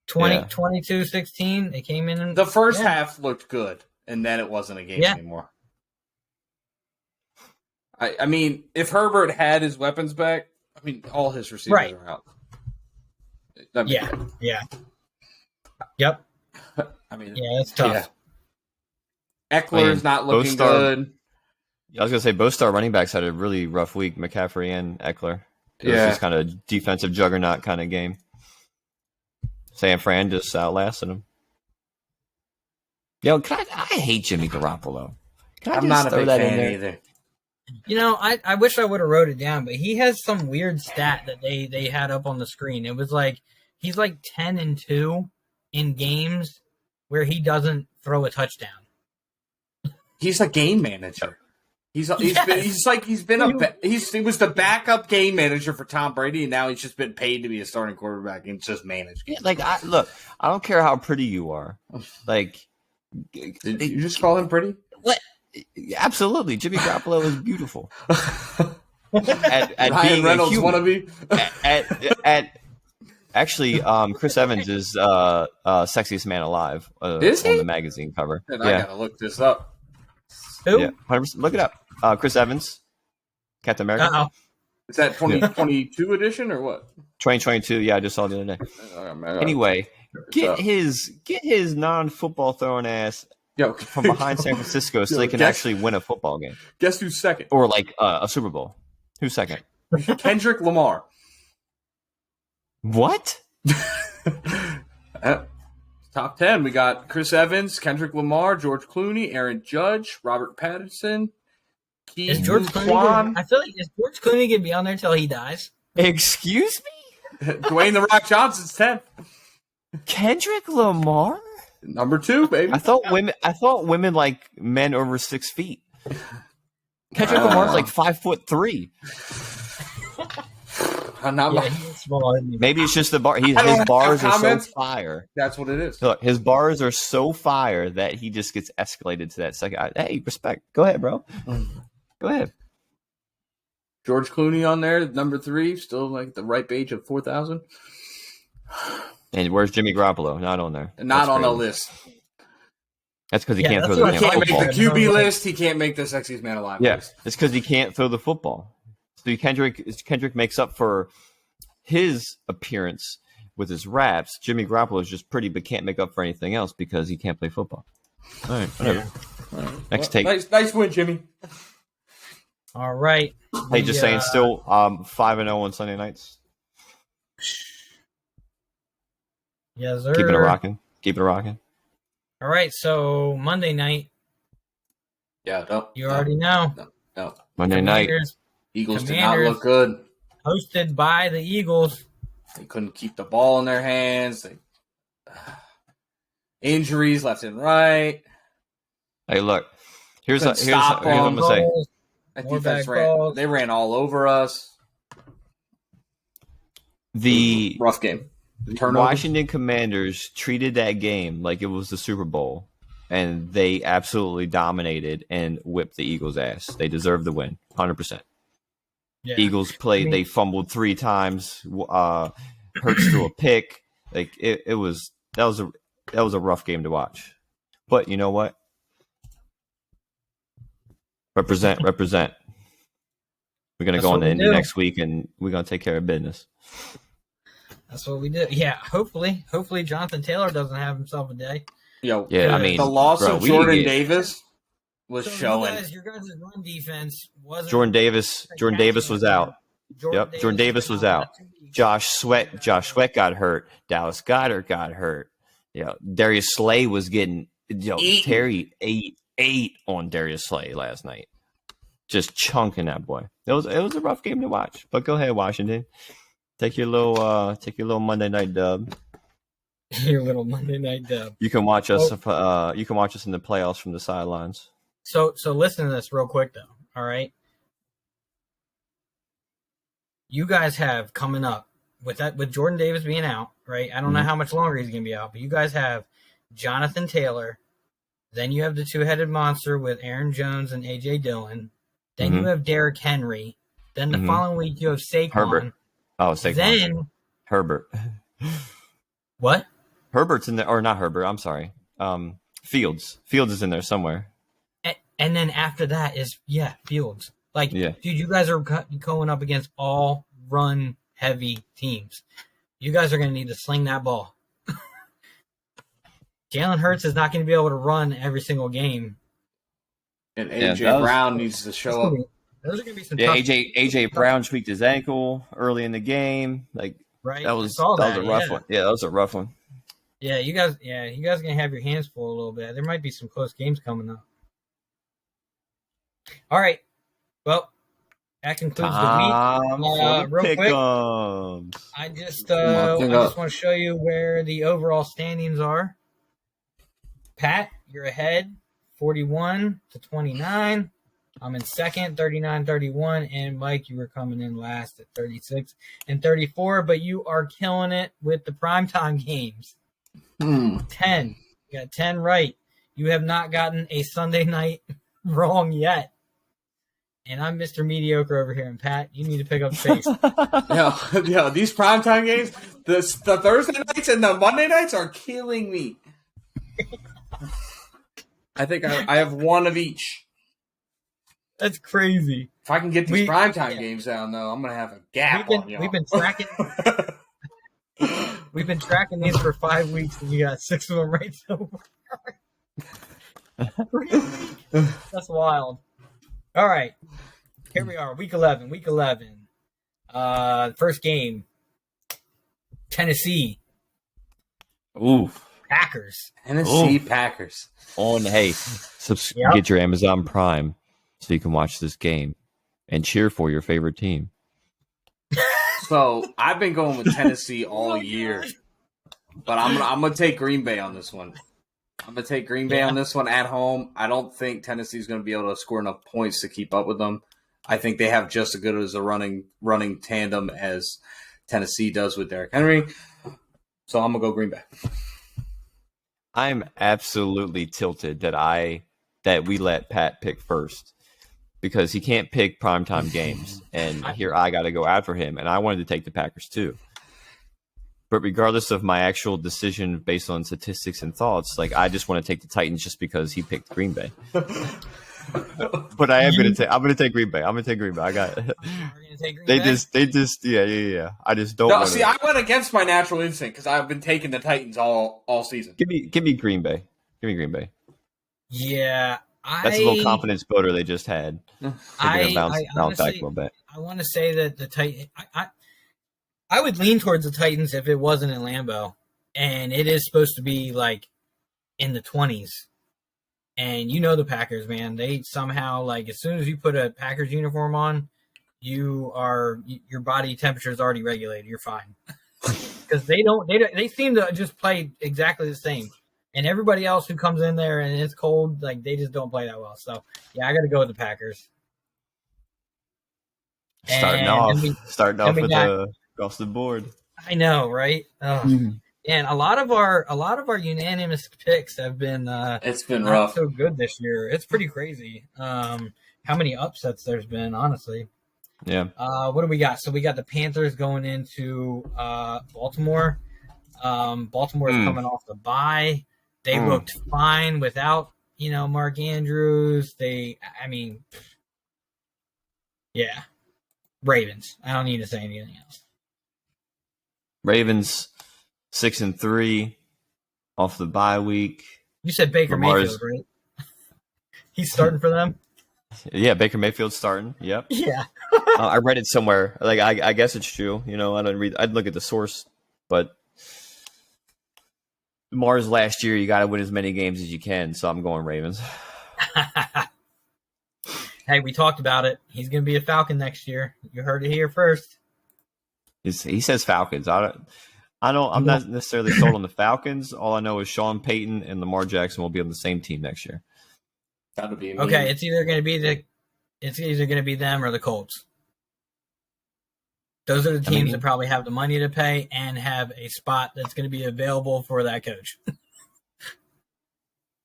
22-16. They came in. The first half looked good, and then it wasn't a game anymore. I mean, if Herbert had his weapons back, I mean, all his receivers are out. Yeah. Yep. I mean, it's tough. Yeah. Eckler's not looking good. I was gonna say both star running backs had a really rough week, McCaffrey and Eckler. It was just kind of defensive juggernaut kind of game. San Fran just outlasted him. Yo, I hate Jimmy Garoppolo. I'm not a big fan either. You know, I wish I would have wrote it down, but he has some weird stat that they had up on the screen. It was like he's like 10-2 in games where he doesn't throw a touchdown. He's a game manager. He was the backup game manager for Tom Brady, and now he's just been paid to be a starting quarterback and just manage. Yeah, like I don't care how pretty you are. Like, did you just call him pretty? What? Absolutely, Jimmy Garoppolo is beautiful. at Ryan Reynolds wannabe. Actually, Chris Evans is sexiest man alive. Is he? On the magazine cover? I gotta look this up. Who? Yeah, 100%. Look it up. Chris Evans, Captain America. Uh-oh. Is that 2022 edition or what? 2022. Yeah, I just saw it the other day. Anyway, get his non-football throwing ass from behind San Francisco so they can actually win a football game. Guess who's second? Or like a Super Bowl. Who's second? Kendrick Lamar. What? Top 10. We got Chris Evans, Kendrick Lamar, George Clooney, Aaron Judge, Robert Pattinson, Is George Clooney? I feel like is George Clooney gonna be on there till he dies? Excuse me? Dwayne the Rock Johnson's 10th. Kendrick Lamar? Number 2, baby. I thought women like men over 6 feet. Kendrick Lamar's like 5'3". Maybe it's just the bar. His bars are so fire. That's what it is. Look, his bars are so fire that he just gets escalated to that second. Hey, respect. Go ahead, bro. Go ahead. George Clooney on there, number 3, still like the ripe age of 4,000. And where's Jimmy Garoppolo? Not on there. Not on the list. That's because he can't throw the football. He can't make the QB list. He can't make the sexiest man alive list. It's because he can't throw the football. So Kendrick makes up for his appearance with his raps. Jimmy Garoppolo is just pretty, but can't make up for anything else because he can't play football. All right, whatever. All right. Next take. Nice win, Jimmy. All right. Hey, just saying, still 5-0 on Sunday nights. Yes, sir. Keeping it rocking. All right, so Monday night. Yeah, no. You already know. No. Monday night. Eagles did not look good. Hosted by the Eagles. They couldn't keep the ball in their hands. Injuries left and right. Hey, look. Here's what I'm going to say. That defense ran all over us. The rough game. Washington Commanders treated that game like it was the Super Bowl, and they absolutely dominated and whipped the Eagles' ass. They deserved the win, 100%. Yeah. Eagles played. They fumbled 3 times. Hurts threw a pick. Like that was a rough game to watch. But you know what? Represent. We're gonna go on to Indy next week, and we're gonna take care of business. That's what we do. Yeah. Hopefully, Jonathan Taylor doesn't have himself a day. I mean, the loss of Jordan Davis was showing. Your guys' run defense wasn't. Jordan Davis was out. Jordan Davis was out. Josh Sweat got hurt. Dallas Goedert got hurt. Darius Slay was getting. Terry ate on Darius Slay last night, just chunking that boy. It was a rough game to watch. But go ahead, Washington. Take your little Monday night dub. Your little Monday night dub. You can watch us. You can watch us in the playoffs from the sidelines. So listen to this real quick though. All right. You guys have coming up with Jordan Davis being out, right? I don't know how much longer he's going to be out, but you guys have Jonathan Taylor. Then you have the two-headed monster with Aaron Jones and A.J. Dillon. Then you have Derrick Henry. Then the following week you have Saquon. Herbert. Oh, Saquon. Then Herbert. What? Herbert's in there, or not Herbert. I'm sorry. Fields. Fields is in there somewhere. And then after that is Fields. Like, dude, you guys are going up against all run-heavy teams. You guys are going to need to sling that ball. Jalen Hurts is not going to be able to run every single game. And A.J. Brown needs to show up. Those are going to be some A.J. Brown tweaked his ankle early in the game. Like, right? That was a rough one. Yeah, that was a rough one. Yeah, you guys are going to have your hands full a little bit. There might be some close games coming up. All right. Well, that concludes the week. Real quick, I just want to show you where the overall standings are. Pat, you're ahead, 41-29. I'm in second, 39-31, and Mike, you were coming in last at 36 and 34. But you are killing it with the primetime games. 10. You got 10 right. You have not gotten a Sunday night wrong yet. And I'm Mr. Mediocre over here. And Pat, you need to pick up the pace. These primetime games, the Thursday nights and the Monday nights are killing me. I think I have one of each. That's crazy. If I can get these primetime games down, though, I'm going to have a gap on y'all. We've been tracking these for 5 weeks, and you got 6 of them right so far. That's wild. All right. Here we are, week 11. First game, Tennessee. Ooh. Packers. Packers. Get your Amazon Prime so you can watch this game and cheer for your favorite team. So I've been going with Tennessee all year, but I'm gonna take Green Bay on this one. I'm gonna take Green Bay on this one at home. I don't think Tennessee's gonna be able to score enough points to keep up with them. I think they have just as good as a running tandem as Tennessee does with Derrick Henry. So I'm gonna go Green Bay. I'm absolutely tilted that we let Pat pick first because he can't pick primetime games, and here I got to go after him, and I wanted to take the Packers too. But regardless of my actual decision based on statistics and thoughts, like I just want to take the Titans just because he picked Green Bay. But I'm going to take Green Bay. I got it. They just yeah. I just don't. No, see, I went against my natural instinct because I've been taking the Titans all season. Give me Green Bay. Yeah, that's a little confidence voter they just had. I bounce back a little bit. I want to say that the Titans. I would lean towards the Titans if it wasn't in Lambeau, and it is supposed to be like in the 20s. And you know the Packers, man. They somehow, like, as soon as you put a Packers uniform on, your body temperature is already regulated. You're fine. Because they seem to just play exactly the same. And everybody else who comes in there and it's cold, like, they just don't play that well. So, yeah, I got to go with the Packers. Starting off with across the board. I know, right? Oh. And a lot of our unanimous picks have been it's been rough. So good this year. It's pretty crazy. How many upsets there's been, honestly. Yeah. What do we got? So we got the Panthers going into Baltimore. Baltimore is coming off the bye. They looked fine without, Mark Andrews. Ravens. I don't need to say anything else. Ravens 6-3 off the bye week. You said Baker Mayfield, right? He's starting for them? Yeah, Baker Mayfield's starting. Yep. Yeah. I read it somewhere. Like I guess it's true. I'd look at the source, but Lamar's last year, you got to win as many games as you can. So I'm going Ravens. Hey, we talked about it. He's going to be a Falcon next year. You heard it here first. He says Falcons. I'm not necessarily sold on the Falcons. All I know is Sean Payton and Lamar Jackson will be on the same team next year. That would be amazing. Okay. It's either going to be them or the Colts. Those are the teams that probably have the money to pay and have a spot that's going to be available for that coach.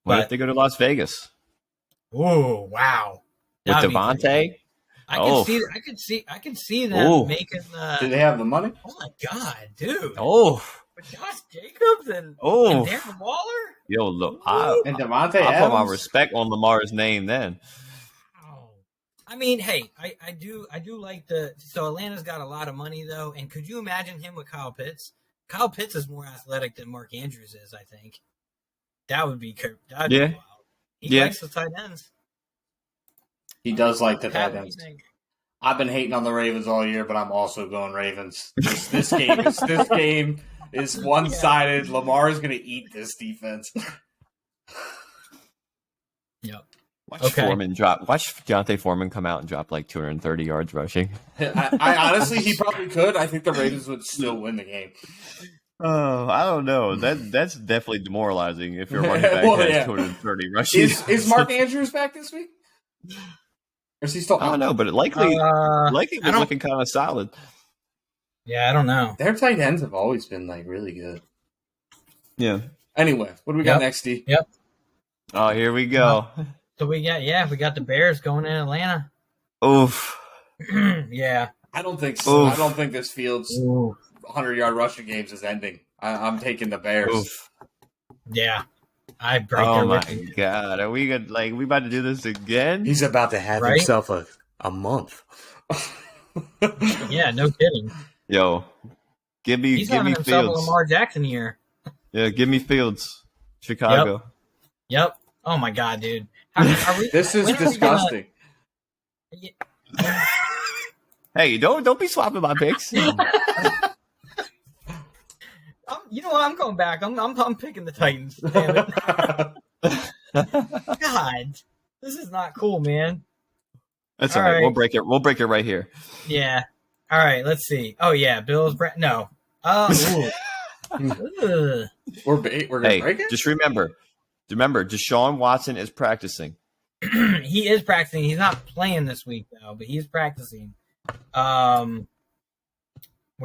What if they go to Las Vegas? Oh, wow. With Devontae? I could see them making do they have the money? Oh my god, dude. With Josh Jacobs and Darren Waller? Yo, look, and Devontae I Adams? put my respect on Lamar's name then. I mean, hey, I do like so Atlanta's got a lot of money though, and could you imagine him with Kyle Pitts? Kyle Pitts is more athletic than Mark Andrews is, I think. That would be wild. He likes the tight ends. He does like the tight ends. I've been hating on the Ravens all year, but I'm also going Ravens. This game is one-sided. Lamar is going to eat this defense. Yep. Watch Deontay Foreman come out and drop like 230 yards rushing. I honestly, he probably could. I think the Ravens would still win the game. Oh, I don't know. That's definitely demoralizing if your running back has 230 rushing. Is Mark Andrews back this week? Or is he still? I don't know, but likely was looking kind of solid. Yeah, I don't know. Their tight ends have always been like really good. Yeah. Anyway, what do we got next, D? Yep. Oh, here we go. So we got the Bears going in Atlanta. Oof. Yeah. I don't think so. I don't think this Fields 100 100-yard rushing games is ending. I'm taking the Bears. Oof. Yeah. Oh my god. Are we we about to do this again? He's about to have himself a month. Yeah, no kidding. Yo. Give me himself Fields. A Lamar Jackson here. Yeah, give me Fields. Chicago. Yep. Oh my god, dude. This is disgusting. Hey, don't be swapping my picks. You know what? I'm going back. I'm picking the Titans. Damn it. God, this is not cool, man. That's all right. We'll break it. We'll break it right here. Yeah. All right. Let's see. Oh yeah, Bills. No. We're gonna break it. Just remember, Deshaun Watson is practicing. He is practicing. He's not playing this week though, but he's practicing. Were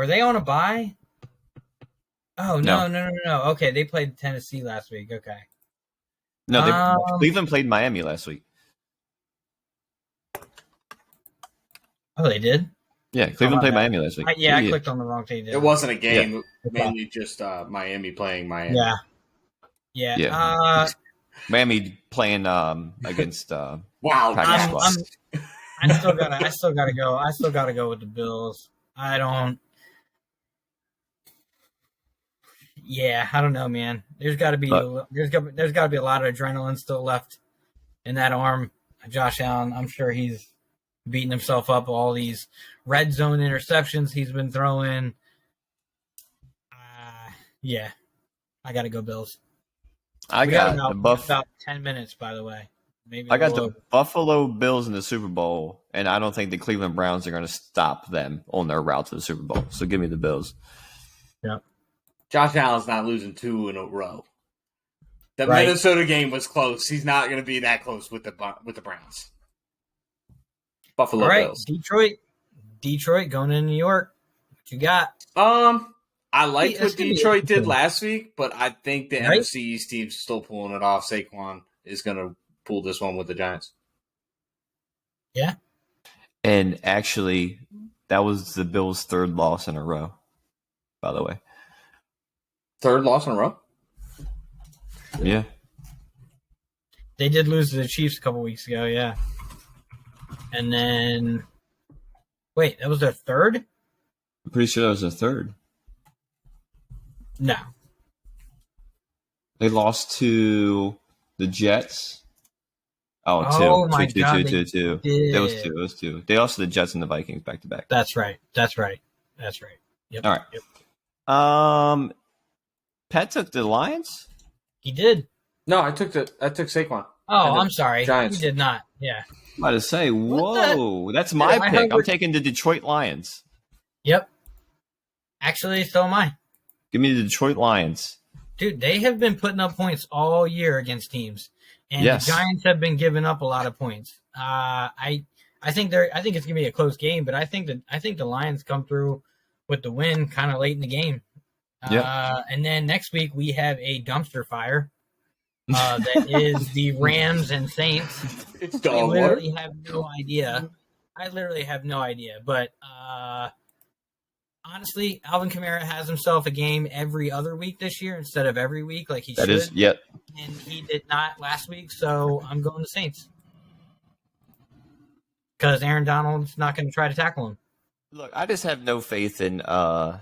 they on a bye? Oh no. Okay, they played Tennessee last week. Okay. No, Cleveland played Miami last week. Oh, they did? Yeah, Cleveland played Miami last week. I clicked on the wrong thing. It wasn't a game. Yeah. Mainly just Miami playing Miami. Yeah. Miami playing against wow. I still gotta go. I still gotta go with the Bills. I don't know, man. There's got to be a lot of adrenaline still left in that arm. Josh Allen, I'm sure he's beating himself up all these red zone interceptions he's been throwing. I got to go Bills. I got about 10 minutes, by the way. Maybe I got the Buffalo Bills in the Super Bowl, and I don't think the Cleveland Browns are going to stop them on their route to the Super Bowl. So give me the Bills. Yeah. Josh Allen's not losing 2 in a row. The Minnesota game was close. He's not going to be that close with the Browns. Buffalo Bills. Detroit going to New York. What you got? I liked what Detroit did last week, but I think the NFC East team's still pulling it off. Saquon is going to pull this one with the Giants. Yeah. And actually, that was the Bills' 3rd loss in a row, by the way. 3rd loss in a row? Yeah. They did lose to the Chiefs a couple weeks ago, yeah. And then, wait, that was their 3rd? I'm pretty sure that was their 3rd. No. They lost to the Jets. Two. It was two. They lost to the Jets and the Vikings back to back. That's right. Yep. All right. Yep. Pat took the Lions? He did. No, I took Saquon. Oh, I'm sorry. Giants. He did not. Yeah. I'm about to say, whoa, that's my pick. I'm taking the Detroit Lions. Yep. Actually, so am I. Give me the Detroit Lions. Dude, they have been putting up points all year against teams, and the Giants have been giving up a lot of points. I think it's gonna be a close game, but I think the Lions come through with the win kind of late in the game. And then next week we have a dumpster fire. That is the Rams and Saints. It's I literally have no idea. But honestly, Alvin Kamara has himself a game every other week this year instead of every week like he should. Yep. And he did not last week, so I'm going to Saints. Because Aaron Donald's not going to try to tackle him. Look, I just have no faith in the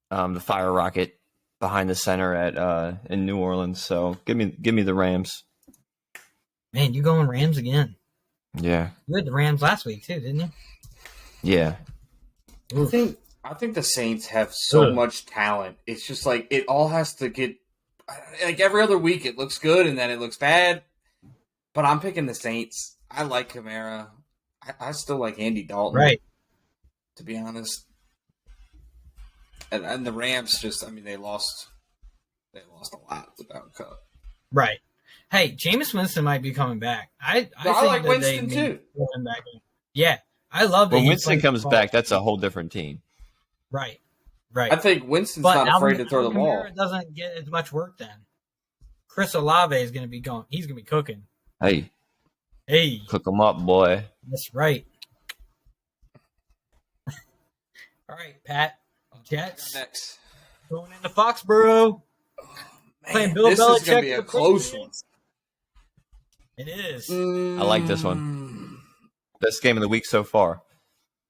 fire rocket behind the center at in New Orleans. So give me the Rams. Man, you going Rams again? Yeah. You had the Rams last week too, didn't you? Yeah. I think the Saints have so much talent. It's just like it all has to get like every other week it looks good and then it looks bad. But I'm picking the Saints. I like Kamara. I still like Andy Dalton. Right. To be honest. And the Rams just they lost a lot without Cup. Right. Hey, Jameis Winston might be coming back. I like Winston too. Back. Yeah. I love that. When Winston comes back, that's a whole different team. Right. I think Winston's not afraid to throw the ball. Doesn't get as much work then. Chris Olave is going to be going. He's going to be cooking. Hey. Cook them up, boy. That's right. All right, Pat. Jets. Next. Going into Foxborough. Playing Bill this Belichick. Is going to be a close one. It is. I like this one. Best game of the week so far.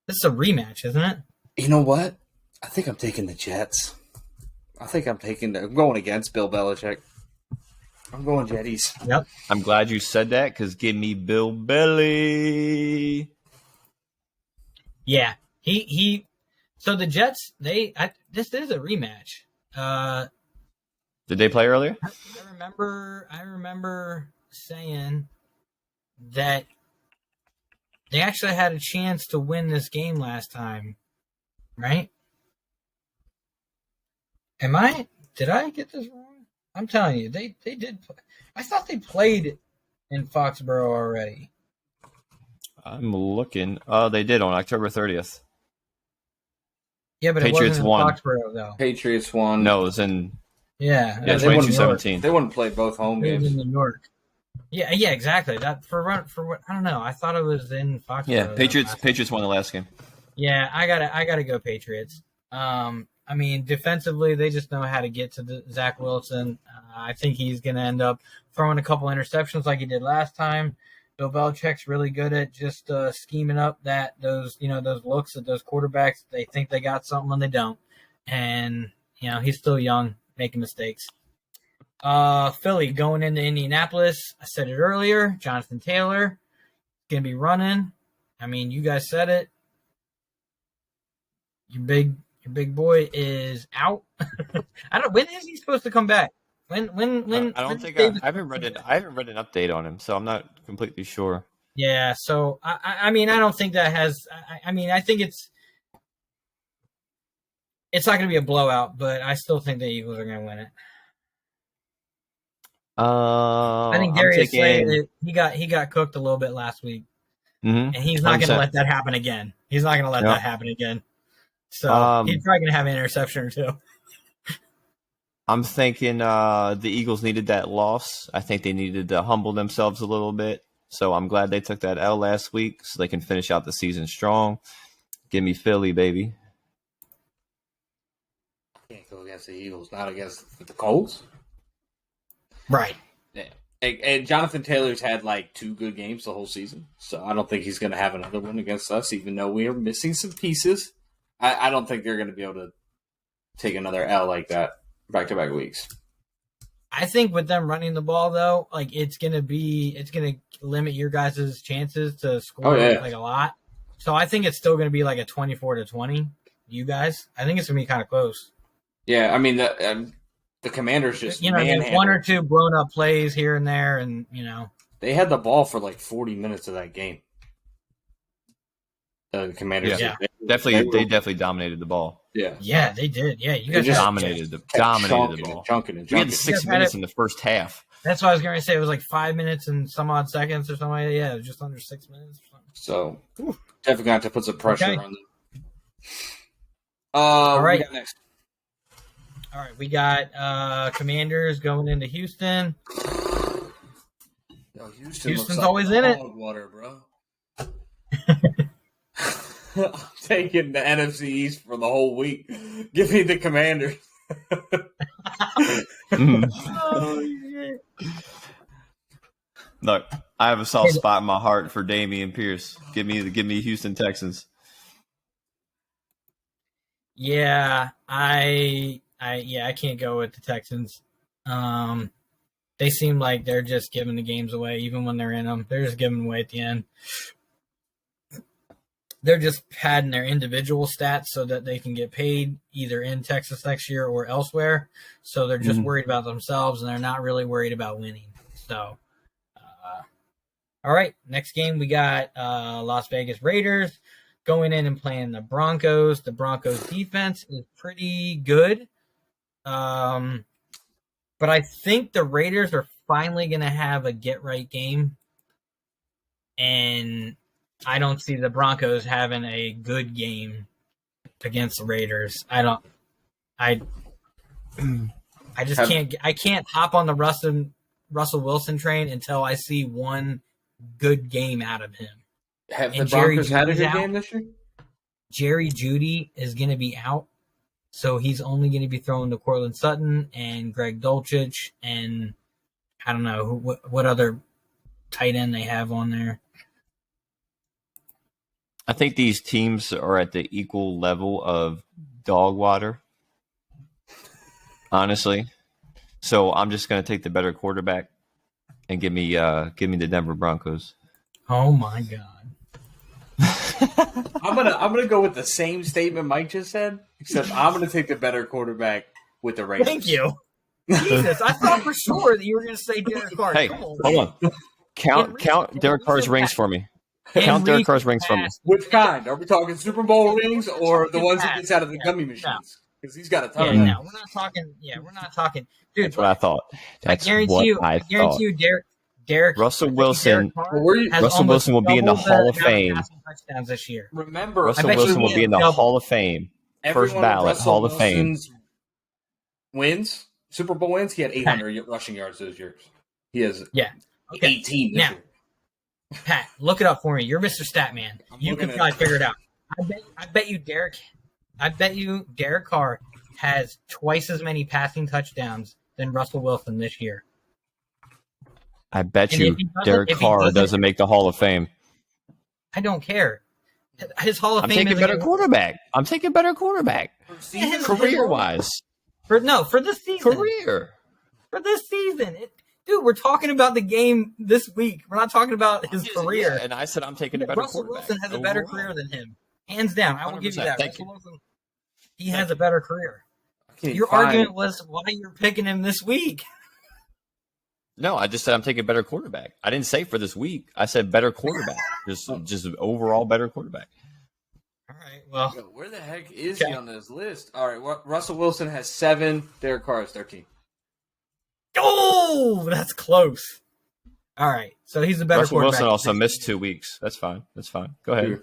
This is a rematch, isn't it? You know what? I think I'm taking the Jets. I'm going against Bill Belichick. I'm going Jetties. Yep. I'm glad you said that because give me Bill Belly. Yeah. He So the Jets, this is a rematch. Did they play earlier? I remember saying that they actually had a chance to win this game last time, right? Did I get this wrong? I'm telling you, they did. I thought they played in Foxborough already. I'm looking. Oh, they did on October 30th. Yeah, but Patriots it wasn't won. in Foxborough, though. Patriots won. No, it was in... Yeah, 22-17. They wouldn't play both home games. in New York. Yeah, exactly. That for what I don't know. I thought it was in Foxborough. Yeah, Patriots won the last game. Yeah, I gotta go Patriots. Defensively, they just know how to get to Zach Wilson. I think he's gonna end up throwing a couple interceptions like he did last time. Bill Belichick's really good at just scheming up those looks at those quarterbacks. They think they got something when they don't, and he's still young, making mistakes. Philly going into Indianapolis. I said it earlier. Jonathan Taylor gonna be running. You guys said it. Your big boy is out. When is he supposed to come back? When I don't think I haven't read an update on him, so I'm not completely sure. Yeah, so I don't think that has. I think it's not going to be a blowout, but I still think the Eagles are going to win it. I think Darius Slay, he got cooked a little bit last week, and he's not going to let that happen again. He's not going to let that happen again. So he's probably going to have an interception or two. I'm thinking the Eagles needed that loss. I think they needed to humble themselves a little bit. So I'm glad they took that L last week so they can finish out the season strong. Give me Philly, baby. Can't go against the Eagles, not against the Colts. Right. Yeah. And Jonathan Taylor's had 2 good games the whole season, so I don't think he's going to have another one against us, even though we are missing some pieces. I don't think they're going to be able to take another L like that back-to-back weeks. I think with them running the ball, though, it's going to limit your guys' chances to score a lot. So I think it's still going to be a 24-20. You guys, I think it's going to be kind of close. Yeah, the Commanders just one or two blown up plays here and there, and they had the ball for 40 minutes of that game. The Commanders, they definitely dominated the ball. Yeah, they did. Yeah, you guys dominated the ball. Chunking. We had 6 minutes in the first half. That's what I was going to say. It was 5 minutes and some odd seconds or something. Yeah, it was just under 6 minutes or something. So definitely got to put some pressure on them. All right. We got next. All right, we got Commanders going into Houston. Yo, Houston's always in it. Water, bro. I'm taking the NFC East for the whole week. Give me the Commanders. Oh, shit. Look, I have a soft spot in my heart for Dameon Pierce. Give me Houston Texans. Yeah, I can't go with the Texans. They seem like they're just giving the games away, even when they're in them. They're just giving away at the end. They're just padding their individual stats so that they can get paid either in Texas next year or elsewhere. So they're just worried about themselves, and they're not really worried about winning. So, all right, next game we got Las Vegas Raiders going in and playing the Broncos. The Broncos defense is pretty good. But I think the Raiders are finally going to have a get-right game. And I don't see the Broncos having a good game against the Raiders. I can't hop on the Russell Wilson train until I see one good game out of him. Have the Broncos had a good game this year? Jerry Jeudy is going to be out, so he's only going to be throwing to Cortland Sutton and Greg Dulcich, and I don't know what other tight end they have on there. I think these teams are at the equal level of dog water, honestly. So I'm just going to take the better quarterback and give me the Denver Broncos. Oh my God! I'm gonna go with the same statement Mike just said, except I'm gonna take the better quarterback with the Raiders. Thank you. Jesus, I thought for sure that you were going to say Derek Carr. Hey, hold on. Count Derek Carr's rings for me. Count Derek Carr's rings for me. Which kind? Are we talking Super Bowl rings or the ones he gets out of the gummy machines? Because he's got a ton of them. No, we're not talking. Yeah, we're not talking. Dude, that's what I thought. I guarantee you, Derek. Russell Wilson. Russell Wilson will be in the Hall of Fame. Touchdowns this year. Remember, Russell Wilson will be in the Hall of Fame. First ballot Hall of Fame. Wins, Super Bowl wins. He had 800 rushing yards those years. He has 18 this year. Pat, look it up for me. You're Mr. Statman. You can probably figure it out. I bet you Derek Carr has twice as many passing touchdowns than Russell Wilson this year. I bet you Derek Carr doesn't make the Hall of Fame. I don't care. His Hall of Fame. I'm taking better quarterback. Career-wise. For this season. For this season. Dude, we're talking about the game this week. We're not talking about his career. Yeah, and I said I'm taking a better Russell quarterback. Russell Wilson has a better career than him. Hands down. I will give you that. Russell Wilson, he has a better career. Your argument was why you're picking him this week. No, I just said I'm taking a better quarterback. I didn't say for this week. I said better quarterback. just overall better quarterback. All right, well. Yo, where the heck is he on this list? All right, Russell Wilson has 7. Derek Carr has 13. Oh, that's close. All right, so he's a better Russell quarterback. Wilson also missed 2 weeks. That's fine. Go ahead.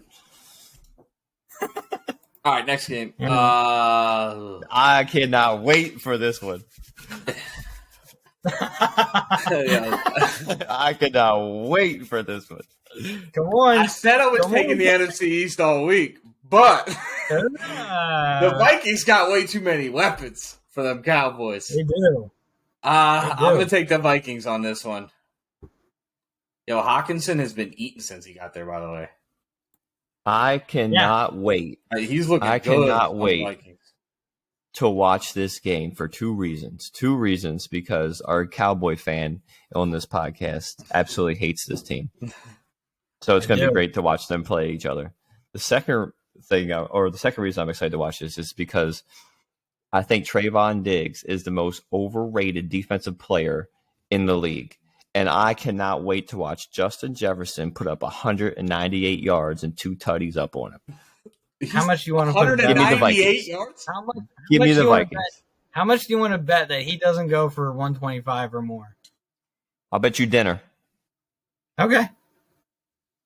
All right, next game. I cannot wait for this one. I cannot wait for this one. Come on. I said I was taking the NFC East all week, but the Vikings got way too many weapons for them Cowboys. They do. I'm going to take the Vikings on this one. Yo, Hawkinson has been eating since he got there, by the way. I cannot wait. He's looking I good. Cannot wait to watch this game for 2 reasons. 2 reasons because our Cowboy fan on this podcast absolutely hates this team. So it's going to be great to watch them play each other. The second thing, or the second reason I'm excited to watch this is because I think Trayvon Diggs is the most overrated defensive player in the league. And I cannot wait to watch Justin Jefferson put up 198 yards and 2 tutties up on him. How much do you want to put? 198 yards? Give me the Vikings. How much do you want to bet that he doesn't go for 125 or more? I'll bet you dinner. Okay.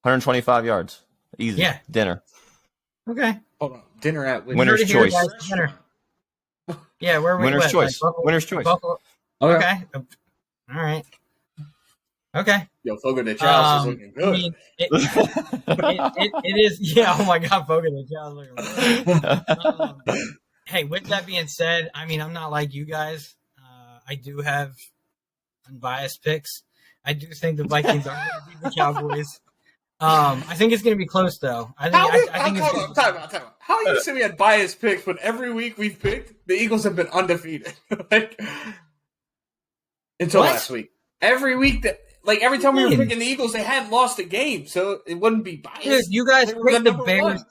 125 yards. Easy. Yeah. Dinner. Okay. Hold on. Dinner at Winner's Choice. Dinner. Yeah, where we Winner's Choice. Winner's Choice. Okay. All right. Okay. Yo, Fogo de Chao is looking good. I mean, it is. Yeah. Oh my God, Fogo de Chao is looking good. Hey, with that being said, I mean, I'm not like you guys. I do have unbiased picks. I do think the Vikings are going to beat the Cowboys. I think it's going to be close, though. I think it's going to be time out. How are you saying we had biased picks when every week we've picked, the Eagles have been undefeated? Until last week. Every week every time we were picking the Eagles, they hadn't lost a game, so it wouldn't be biased. Dude, you guys picked the Bears.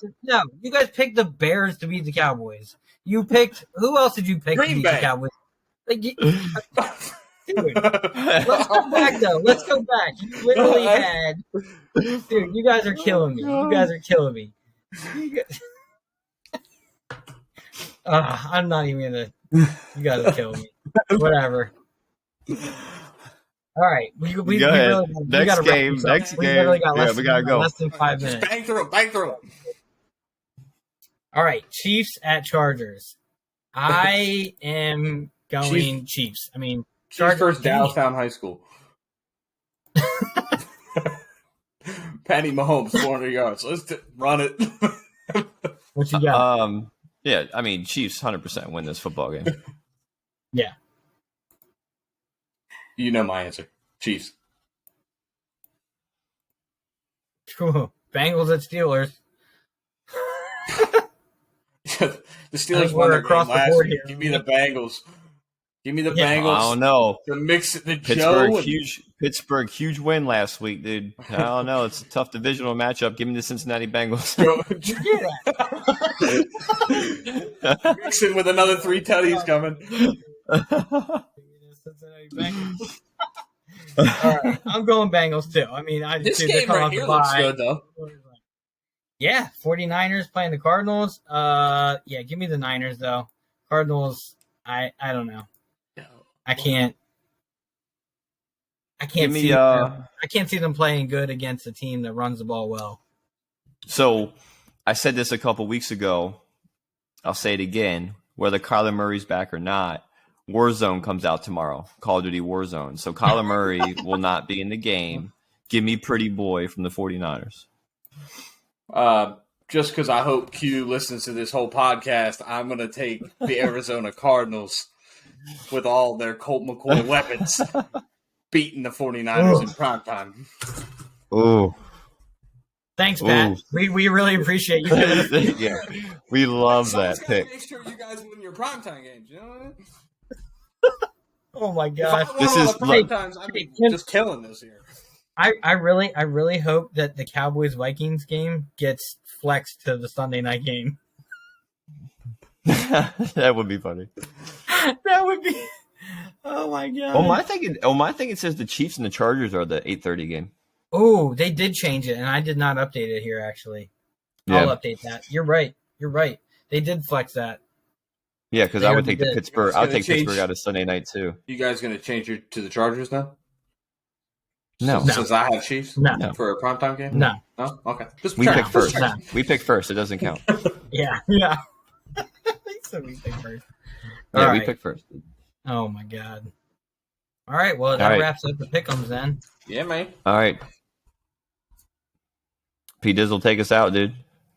You guys picked the Bears to beat the Cowboys. You picked who else did you pick to beat the Cowboys? Dude, let's go back though. Let's go back. You literally had. Dude, you guys are killing me. I'm not even gonna. You guys are killing me. Whatever. All right, we go ahead. Really, next game. We gotta go. Less than 5 minutes. Bang through. All right, Chiefs at Chargers. I am going Chiefs. I mean, Chargers first Dallestown High School. Patty Mahomes, 400 yards. Let's run it. What you got? Yeah, I mean, Chiefs 100% win this football game. Yeah. You know my answer. Chiefs. Cool. Bengals at Steelers. The Steelers won across the board here. Give me the Bengals. Bengals. I don't know. To mix the Pittsburgh, huge win last week, dude. I don't know. It's a tough divisional matchup. Give me the Cincinnati Bengals. Mixing with another 3 tutties coming. All right, I'm going Bengals too. I mean, this game right here looks good though. Yeah, 49ers playing the Cardinals. Yeah, give me the Niners though. Cardinals, I don't know. I can't see them. I can't see them playing good against a team that runs the ball well. So, I said this a couple weeks ago. I'll say it again. Whether Kyler Murray's back or not, Warzone comes out tomorrow. Call of Duty Warzone. So Kyler Murray will not be in the game. Give me Pretty Boy from the 49ers. Just because I hope Q listens to this whole podcast, I'm going to take the Arizona Cardinals with all their Colt McCoy weapons beating the 49ers in primetime. Oh. Thanks, Pat. We really appreciate you doing it. Yeah, we love that pick. Make sure you guys win your primetime games. You know what I mean? Oh my God! This is primetimes. I'm just killing this here. I really hope that the Cowboys Vikings game gets flexed to the Sunday night game. That would be funny. That would be. Oh my God! Oh my thing it says the Chiefs and the Chargers are the 8:30 game. Oh, they did change it, and I did not update it here. Actually, I'll update that. You're right. They did flex that. Yeah, because I would take the Pittsburgh. I would take Pittsburgh out of Sunday night too. You guys going to change to the Chargers now? No. Since I have Chiefs for a primetime game? No. No? Okay. We pick first. No. We pick first. It doesn't count. Yeah. So we pick first. Yeah, we pick first. Oh, my God. All right. Well, that wraps up the pick'ems then. Yeah, man. All right. P. Dizzle, take us out, dude.